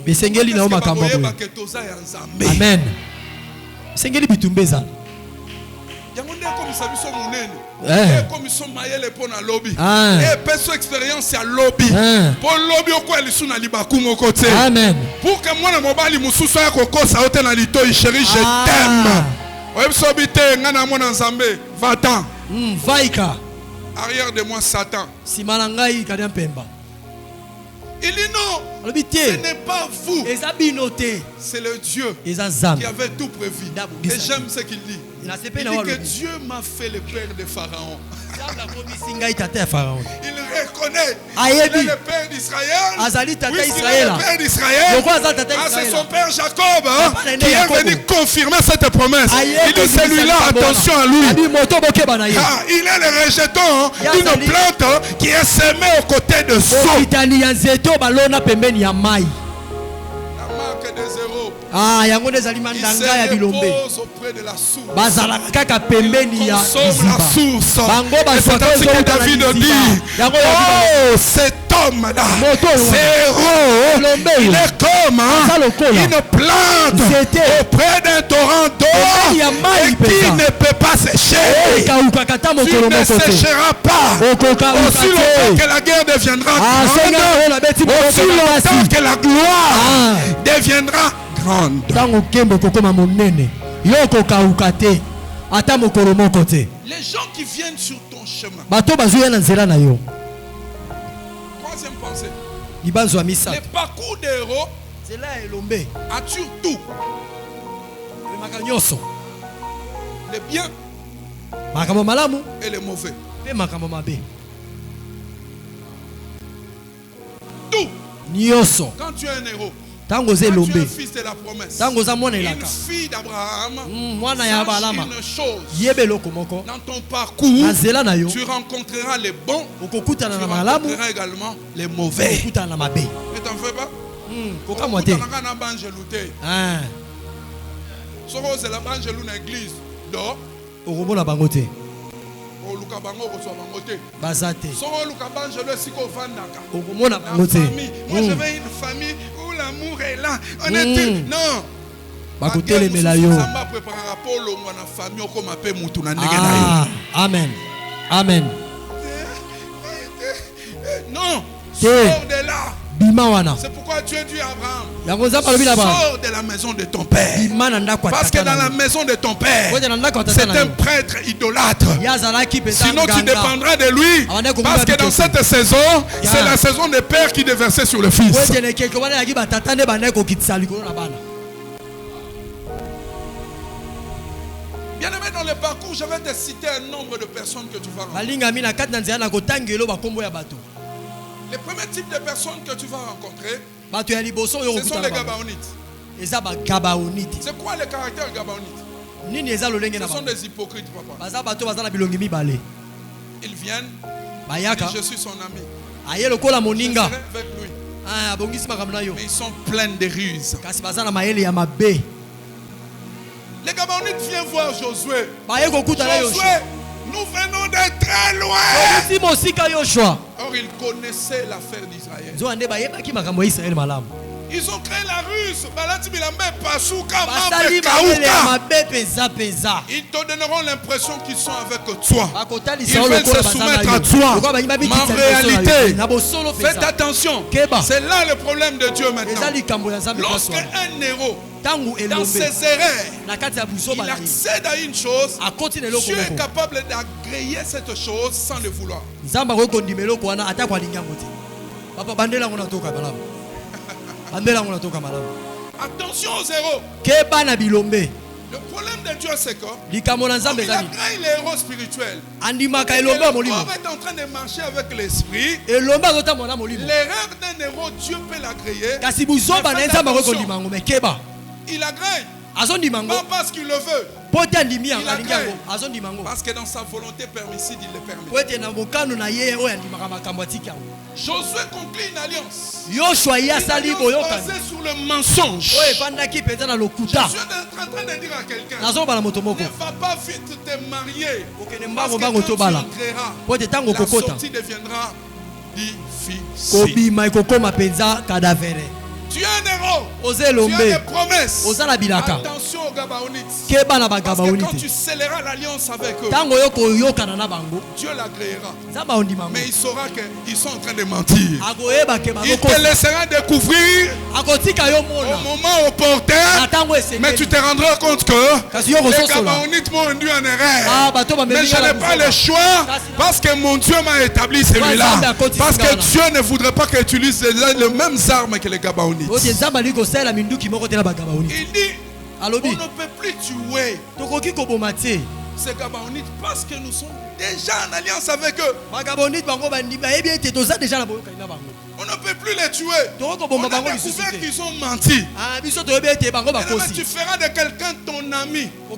Besengeli na makambo. Amen. Sengeli bitumbeza. Yango nde komisa biso munene. Komisa mayele pona lobby. Et perso expérience ya lobby. Pour lobby oko elisu na libaku moko te. Amen. Pour que mwana mobali mususu ya kokosa ote na litoi chérie, je t'aime. Oyebisobite ngana mwana Nzambe, va-t'en. Vaika. Arrière de moi Satan. Simalangai kadia pemba. Il dit non. Ce n'est pas vous. C'est le Dieu qui avait tout prévu. Et j'aime ce qu'il dit. Il dit que Dieu m'a fait le père de Pharaon. Il reconnaît qu'il est le père d'Israël. Oui, il est le père d'Israël. C'est son père Jacob qui est venu confirmer cette promesse. Il dit celui-là, attention à lui. Il est le rejeton d'une plante qui est semée aux côtés de Saul. La marque des zéros. Yango des aliments d'anga ya bilombe. Auprès de la source. Bazala kaka pembeni ya la source. Bango baswaka ce que David dit. Oh, cet homme-là, c'est héros. Il est comme une plante auprès d'un torrent d'eau et qui ne peut pas sécher. Tu ne sécheras pas. Aussi longtemps que la guerre deviendra grande, aussi longtemps que la gloire deviendra grande. Les gens qui viennent sur ton chemin. Troisième pensée. Les parcours des héros attirent tout. Les biens et les mauvais. Tout. Quand tu es un héros, quand tu es un fils de la promesse, une fille d'Abraham, sache une chose. Dans ton parcours, tu rencontreras les bons, tu rencontreras également les mauvais. Ne t'en fais pas. C'est la bangelou dans l'église. Dors. Moi je veux une famille où l'amour est là. On est non. Amen. Amen. Non. Sors de là. C'est pourquoi Dieu dit à Abraham, sors de la maison de ton père. Parce que dans la maison de ton père, c'est un prêtre idolâtre. Sinon tu dépendras de lui. Parce que dans cette saison, c'est la saison des pères qui déversaient sur le fils. Bien aimé, dans le parcours, je vais te citer un nombre de personnes que tu vas rencontrer. Les premiers types de personnes que tu vas rencontrer, ce sont les Gabaonites. C'est quoi le caractère Gabaonite? Ce sont des hypocrites, papa. Ils viennent, ils disent, je suis son ami. Je serai avec lui. Mais ils sont pleins de ruses. Les Gabaonites viennent voir Josué. Josué, nous venons de très loin. Or, ils connaissaient l'affaire d'Israël. Ils ont créé la ruse. Ils te donneront l'impression qu'ils sont avec toi. Ils veulent se soumettre à toi. Mais en réalité, faites attention. C'est là le problème de Dieu maintenant. Lorsqu'un héros, dans ses erreurs, il accède à une chose, Dieu est capable d'agréer cette chose sans le vouloir. Attention aux héros. Le problème de Dieu, c'est que il agrée les héros spirituels. L'homme est en train de marcher avec l'esprit. L'erreur d'un héros, Dieu peut l'agréer. Il agrée. Pas parce qu'il le veut. Il agrée. Parce que dans sa volonté permissive, il le permet. Josué conclut une alliance. Basée sur le mensonge. Josué est en train de dire à quelqu'un, ne va pas vite te marier. Parce que quand tu agréeras, la sortie deviendra difficile. Tu es un héros. Tu as des promesses. Attention aux Gabaonites. Parce que quand tu scelleras l'alliance avec eux, Dieu l'agréera. Mais il saura qu'ils sont en train de mentir. Il te laissera découvrir au moment opportun. Mais tu te rendras compte que les Gabaonites m'ont induit en erreur. Mais je n'ai pas le choix. Parce que mon Dieu m'a établi celui-là. Parce que Dieu ne voudrait pas que tu utilises les mêmes armes que les Gabaonites. Il dit, on ne peut plus tuer ces Gabaonites parce que nous sommes déjà en alliance avec eux. On ne peut plus les tuer. On a découvert qu'ils ont menti. Tu feras de quelqu'un ton ami, ton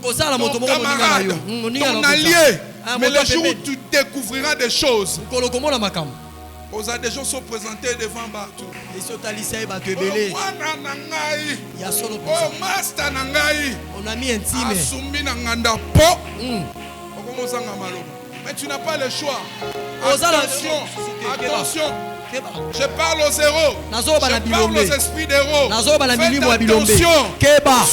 camarade, ton allié. Mais le jour où tu découvriras des choses, des gens sont présentés devant Bartou. On a mis intime. Mais tu n'as pas le choix. Attention. Je parle aux héros. Je parle aux esprits d'héros. Faites attention.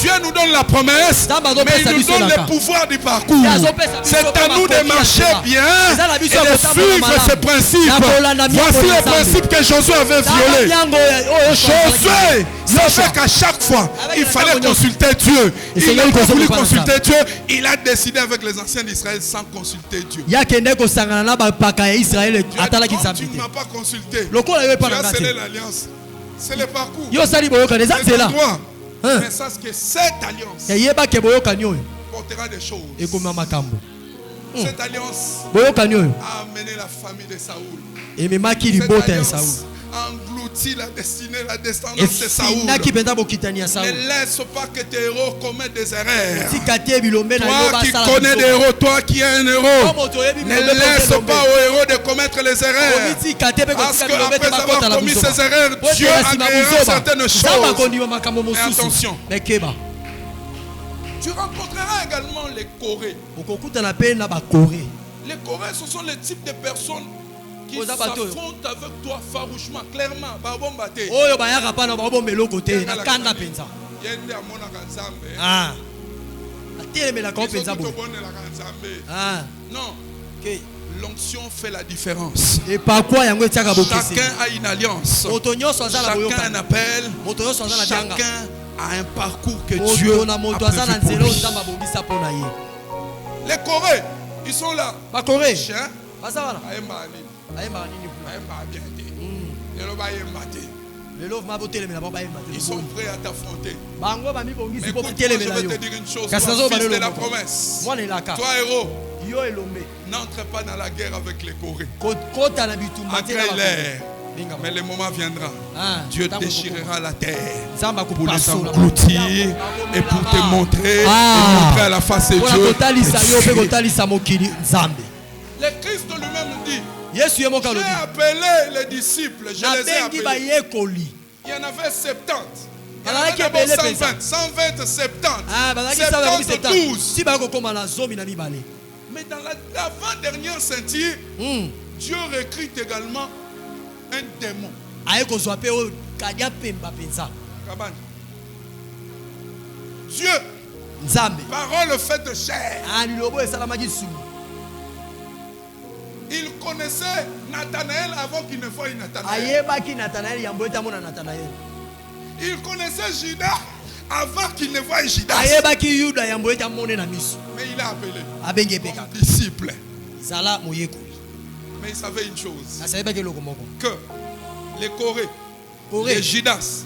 Dieu nous donne la promesse, mais il nous donne le pouvoir du parcours. C'est à nous de marcher bien et de suivre ces principes. Voici les principes que Josué avait violés. Josué savait qu'à chaque fois, il fallait consulter Dieu. Il n'a pas voulu consulter Dieu. Il a décidé avec les anciens d'Israël sans consulter Dieu. Tu ne m'as pas consulté. Tu as scellé l'alliance. C'est le parcours. C'est le droit. Mais sache que cette alliance portera des choses. Cette alliance a amené la famille de Saoul. Cette alliance a englouti la destinée, la descendance de Saoul. Ne laisse pas que tes héros commettent des erreurs. Toi qui connais des héros, toi qui es un héros, ne laisse pas aux héros de commettre les erreurs. Parce qu'après avoir commis ces erreurs, Dieu agréera certaines choses. Et attention, tu rencontreras également les Corées. Les Corées, ce sont les types de personnes qui s'affrontent avec toi farouchement, clairement. Non. L'onction fait la différence. Chacun a une alliance. Chacun a un appel. Chacun a un parcours que Dieu a prévu pour lui. Les Corées, ils sont là. Ils sont prêts à t'affronter. Mais écoute, je vais te dire une chose, toi, fils de la promesse, toi héros, n'entre pas dans la guerre avec les Corées. Agrée-les. Mais le moment viendra. Dieu déchirera la terre pour les engloutir et pour te montrer, et montrer à la face de Dieu. Le Christ lui-même dit, j'ai appelé les disciples, je les ai appelés. Il y en avait 70. Il y en avait d'abord 120, 120, 70, 72. Mais dans l'avant-dernière ceinture, Dieu recrute également un démon. Dieu, parole faite de chair. Il connaissait Nathanaël avant qu'il ne voie Nathanaël. Il connaissait Judas avant qu'il ne voie Judas. Mais il a appelé comme disciple. Mais il savait une chose. Que les Corées, les Judas,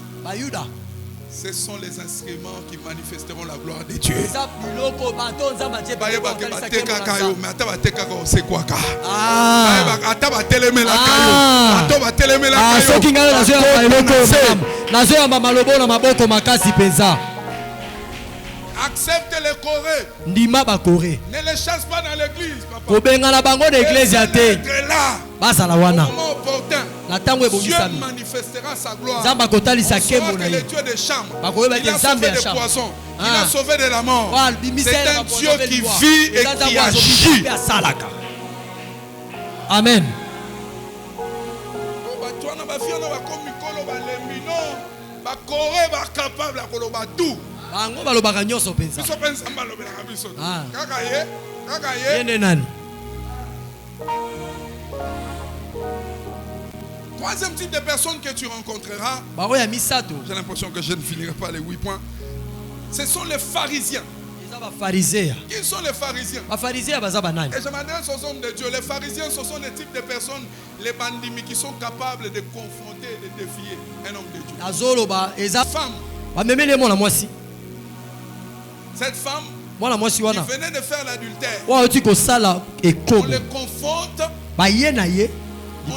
ce sont les instruments qui manifesteront la gloire de Dieu. Accepte les Corées. Ne les chasse pas dans l'église, papa. Être là. Au moment opportun, Dieu manifestera sa gloire. On saura que le Dieu des chambres, il a sauvé des poisons, il a sauvé de la mort. C'est un Dieu qui vit et qui agit. Amen. Troisième type de personnes que tu rencontreras, j'ai l'impression que je ne finirai pas les 8 points. Ce sont les pharisiens. Qui sont les pharisiens? Et je m'adresse aux hommes de Dieu. Les pharisiens, ce sont les types de personnes, les bandits, qui sont capables de confronter et de défier un homme de Dieu. Femme. Cette femme qui venait de faire l'adultère, on le confronte. On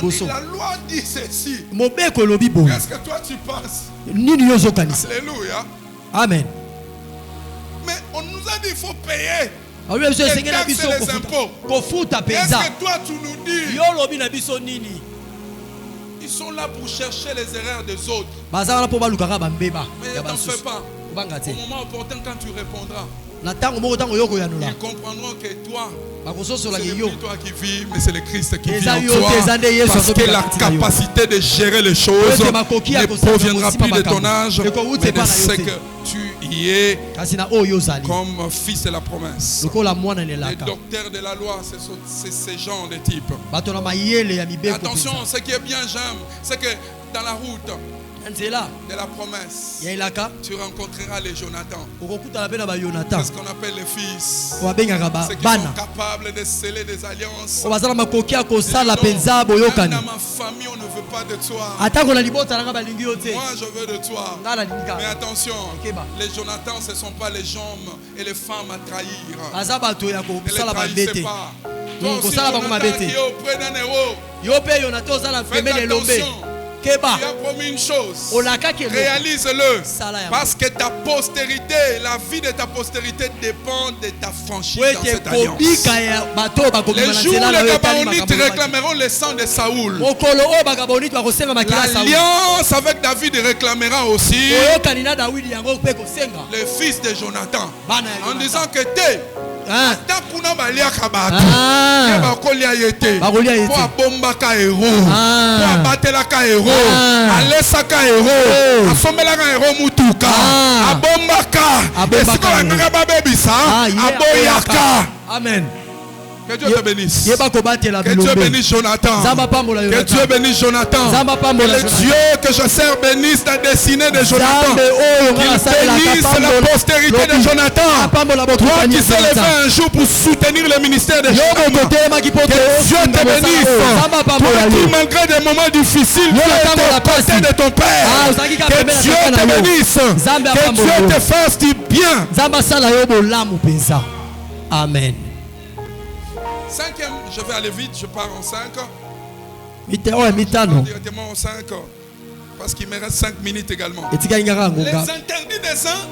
dit la loi dit ceci. Qu'est-ce que toi tu penses? Alléluia. Amen. Mais on nous a dit qu'il faut payer les taxes et les impôts. Qu'est-ce que toi tu nous dis? Ils sont là pour chercher les erreurs des autres. Mais ne t'en fais pas. Au moment opportun, quand tu répondras, ils comprendront que toi, ce n'est plus toi qui vis, mais c'est le Christ qui vit en toi. Parce que la capacité de gérer les choses ne proviendra plus de ton âge, mais de ce que tu y es comme fils de la promesse. Les docteurs de la loi, c'est ce genre de type. Attention, ce qui est bien, j'aime, c'est que dans la route de la promesse, tu rencontreras les Jonathan. C'est ce qu'on appelle les fils. Ceux qui sont capables de sceller des alliances. Dans ma famille, on ne veut pas de toi. Moi, je veux de toi. Mais attention, les Jonathan, ce ne sont pas les hommes et les femmes à trahir. Ne les trahissez pas. Toi aussi, Jonathan qui est auprès d'un héros. Faites attention. Tu as promis une chose, réalise-le, parce que ta postérité, la vie de ta postérité dépend de ta franchise dans cette alliance. Les jours où les Gabaonites réclameront le sang de Saoul, l'alliance avec David réclamera aussi le fils de Jonathan, en disant que t'es Takuna baliaka bato bakolia yete po abombaka héros po abatelaka héros alesaka héros asombelaka héros mutuka abombaka esika bangaka babebisa aboyaka. Amen. Que Dieu te bénisse. Que Dieu bénisse Jonathan. Que Dieu bénisse Jonathan. Que le Dieu que je sers bénisse la destinée de Jonathan. Qu'il bénisse la postérité de Jonathan. Toi qui s'est levé un jour pour soutenir le ministère de Jonathan. Que Dieu te bénisse. Toi qui malgré des moments difficiles, tu es à côté de ton Père. Que Dieu te bénisse. Que Dieu te fasse du bien. Amen. Cinquième, je vais aller vite, je pars en 5. Directement en 5. Parce qu'il me reste 5 minutes également. Les interdits des uns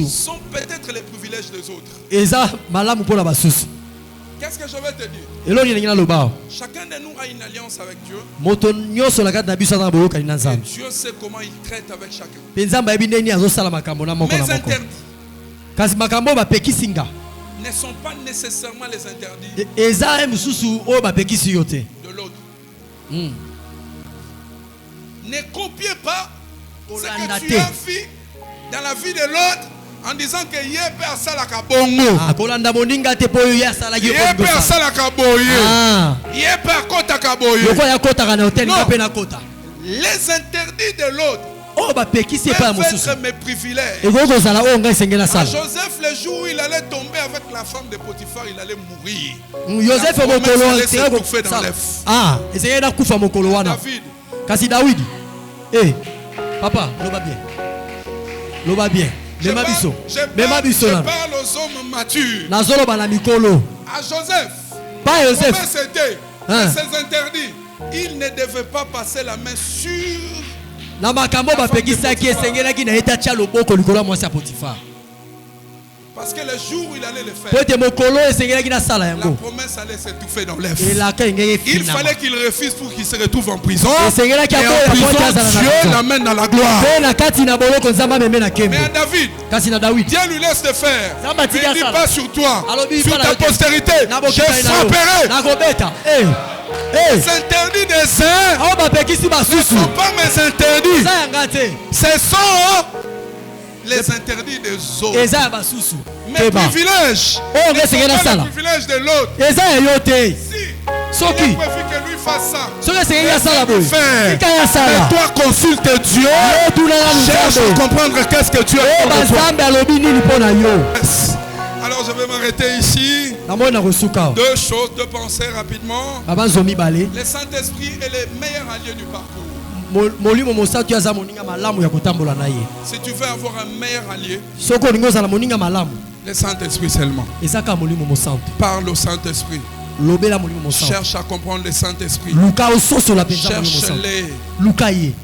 sont peut-être les privilèges des autres. Qu'est-ce que je vais te dire? Chacun de nous a une alliance avec Dieu. Et Dieu sait comment il traite avec chacun. Mes interdits ne sont pas nécessairement les interdits de l'autre. Ne copiez pas ce que tu as fait dans la vie de l'autre en disant que Yé peut à la kabongo. Yé peut à la kaboye. Yé peut à kota kaboye. Les interdits de l'autre peuvent être mes privilèges. À Joseph, le jour où il allait tomber avec la femme de Potiphar, il allait mourir. Joseph allait s'étouffer dans l'œuf. David. Papa, loba bien. Je parle aux hommes matures. À Joseph, comment c'était ces interdits? Il ne devait pas passer la main sur parce que le jour où il allait le faire, la promesse allait s'étouffer dans l'œuf. Il fallait qu'il refuse pour qu'il se retrouve en prison. Et en prison, Dieu l'amène dans la gloire. Mais à David, Dieu lui laisse le faire. Il ne dit pas sur toi, sur ta postérité. Je frapperai. Les interdits des uns ne sont pas mes interdits. Ce sont les interdits des autres. Mes privilèges ne sont pas les privilèges de l'autre. Si il préfère que lui fasse ça, mais toi consulte Dieu, cherche à comprendre qu'est-ce que tu as pour toi. Alors je vais m'arrêter ici. Deux choses, deux pensées rapidement. Le Saint-Esprit est le meilleur allié du parcours. Si tu veux avoir un meilleur allié, le Saint-Esprit seulement. Parle au Saint-Esprit. Cherche à comprendre le Saint-Esprit. Cherche-les.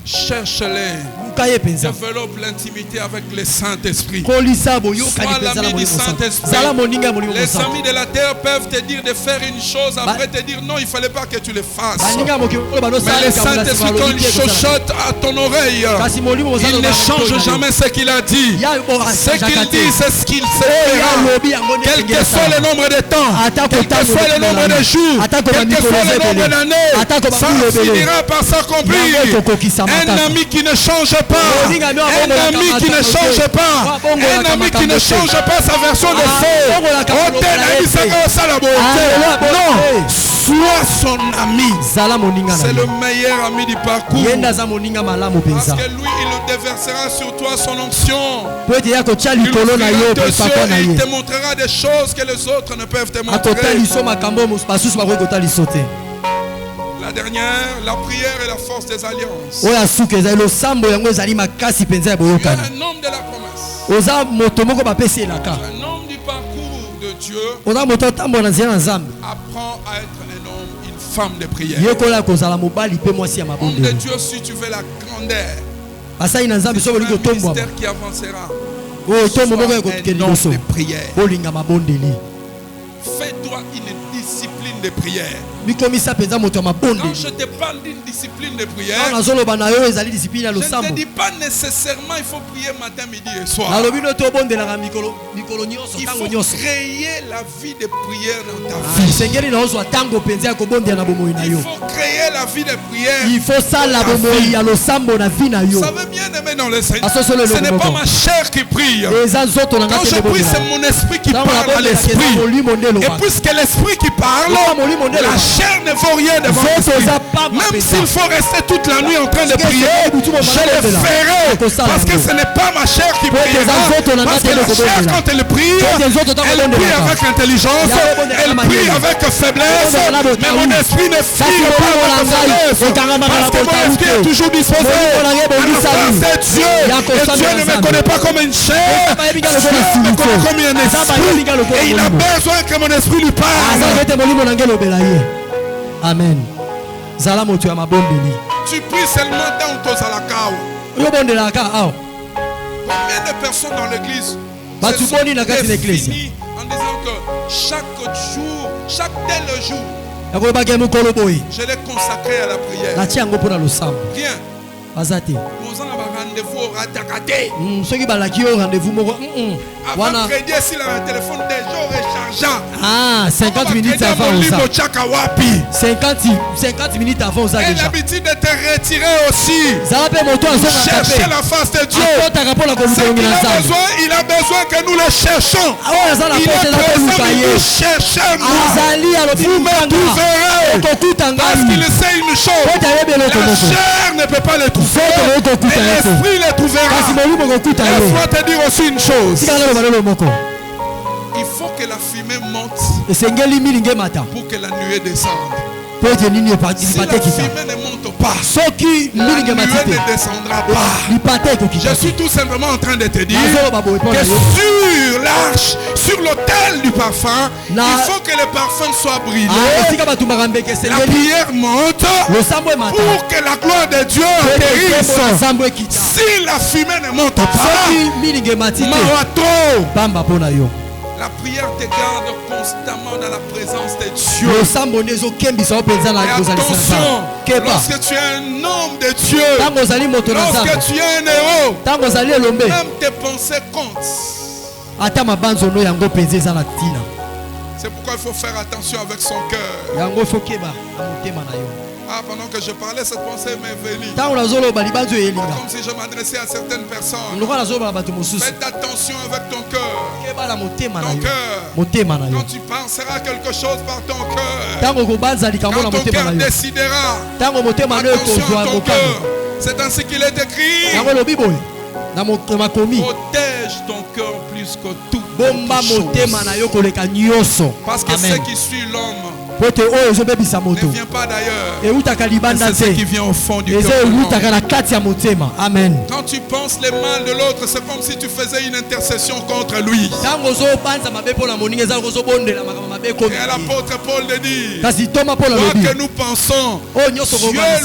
Cherche-les. Développe l'intimité avec le Saint-Esprit. Sois l'ami du Saint-Esprit. Les amis de la terre peuvent te dire de faire une chose, après te dire non, il ne fallait pas que tu le fasses. Mais le Saint-Esprit, quand il chuchote à ton oreille, il ne change jamais ce qu'il a dit. Ce qu'il dit, c'est ce qu'il fera. Quel que soit le nombre de temps, quel que soit le nombre de jours, quel que soit le nombre d'années, ça finira par s'accomplir. Un ami qui ne change pas, un ami qui ne change pas, un ami qui ne change pas sa version de faux. Non, sois son ami. C'est le meilleur ami du parcours. Parce que lui, il déversera sur toi son onction. Il te montrera des choses que les autres ne peuvent te montrer. La dernière, la prière et la force des alliances. Il y a un homme de la promesse. Un homme du parcours de Dieu. Apprends à être un homme, une femme de prière. Homme de Dieu, si tu veux la grandeur, si tu veux un ministère qui avancera, sois un homme de prière. Fais-toi une discipline de prière. Quand je te parle d'une discipline de prière, je ne te dis pas nécessairement il faut prier matin, midi et soir. Il faut créer la vie de prière dans ta vie. Il faut créer la vie de prière. Vous savez bien aimé dans le Seigneur, ce n'est pas ma chair qui prie. Quand je prie, c'est mon esprit qui parle à l'esprit. Et puisque l'esprit qui parle, la chair ne vaut rien devant l'esprit. Même s'il faut rester toute la nuit en train de prier, je le ferai. Parce que ce n'est pas ma chair qui priera. Parce que la chair, quand elle prie avec intelligence, elle prie avec faiblesse. Mais mon esprit ne prie pas avec faiblesse. Parce que mon esprit est toujours disposé à faire Dieu. Et Dieu ne me connaît pas comme une chair. Dieu me connaît comme un esprit. Et il a besoin que mon esprit lui parle. Amen. Tu pries seulement dans ton salakao. Combien de personnes dans l'église se sont définies en disant que chaque jour, chaque tel jour, je l'ai consacré à la prière. Rien. Nous avons un rendez-vous raté. Avant de crédit, si le téléphone déjà rechargeant. 50 minutes avant ça. 50 minutes avant ça. Et l'habitude de te retirer aussi. Chercher la face de Dieu. Il a besoin que nous le cherchons. Il est présent, nous cherchons. Vous me trouverez. Parce qu'il sait une chose. La chair ne peut pas le trouver. Mais l'esprit le trouvera. Laisse-moi te dire aussi une chose. Il faut que la fumée monte pour que la nuée descende. Si la fumée ne monte pas, la nuée ne descendra pas. Je suis tout simplement en train de te dire que sur l'arche, sur l'autel du parfum, il faut que le parfum soit brûlé. La prière monte pour que la gloire de Dieu atterrisse. Si la fumée ne monte pas, la prière te garde constamment dans la présence de Dieu. Et attention, lorsque tu es un homme de Dieu, lorsque tu es un héros, même tes pensées comptent. C'est pourquoi il faut faire attention avec son cœur. Pendant que je parlais, cette pensée m'est venue. Comme si je m'adressais à certaines personnes. Faites attention avec ton cœur. Ton cœur. Quand tu penseras quelque chose par ton cœur, quand ton cœur décidera, attention à ton cœur. C'est ainsi qu'il est écrit. Protège ton cœur plus que tout. Parce que ce qui suit l'homme ne vient pas d'ailleurs. C'est ce qui vient au fond du cœur. Amen. Quand tu penses le mal de l'autre, c'est comme si tu faisais une intercession contre lui. Et l'apôtre Paul le dit, quoi que nous pensons, Dieu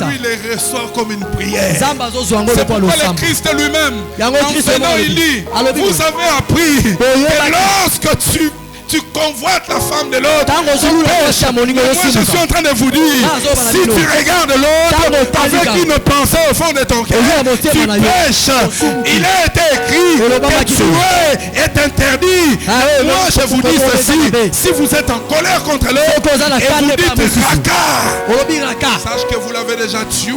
lui les reçoit comme une prière. C'est pourquoi le Christ lui-même, enseignant, il dit, vous avez appris que lorsque tu convoites la femme de l'autre. Moi je suis en train de vous dire, si tu regardes l'autre avec une pensée au fond de ton cœur, tu pêches. Il a été écrit que tuer est interdit. Moi je vous dis ceci, si vous êtes en colère contre l'autre et vous dites raka, sache que vous l'avez déjà tué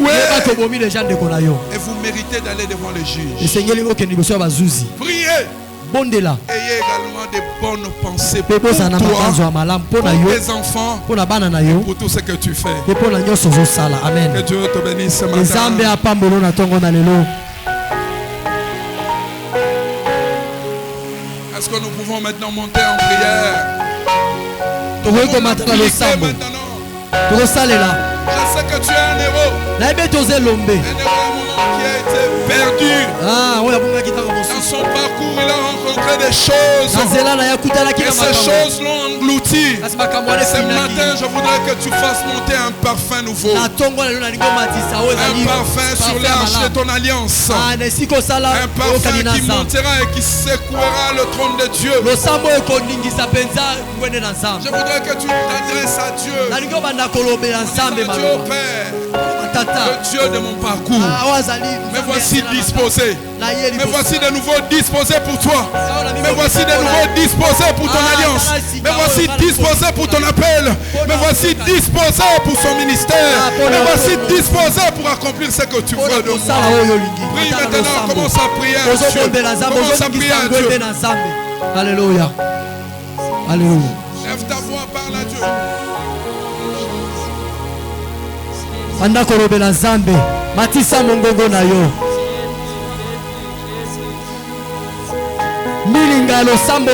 et vous méritez d'aller devant le juge. Priez. Ayez également des bonnes pensées pour toi, pour tes enfants, pour tout ce que tu fais. Que Dieu te bénisse ce matin. Est-ce que nous pouvons maintenant monter en prière? Maintenant. Je sais que tu es un héros. Un héros à mon qui a été perdu. Dans son parcours, il a rencontré des choses. Et ces choses l'ont englouti. Ce matin, je voudrais que tu fasses monter un parfum nouveau. Un parfum sur l'arche de ton alliance. Un parfum qui montera et qui secouera le trône de Dieu. Je voudrais que tu t'adresses à Dieu. Dieu Père, le Dieu de mon parcours. Me voici disposé. Me voici de nouveau disposé pour toi. Me voici de nouveau disposé pour ton alliance. Me voici disposé pour ton appel. Me voici disposé pour son ministère. Me voici disposé pour accomplir ce que tu veux de moi. Prie maintenant, commence à prier à Dieu. Commence à prier à Dieu. Alléluia. Alléluia. Lève ta voix, parle à Dieu. Anda korobela Nzambe matisa mongongo na yo milinga lo sambo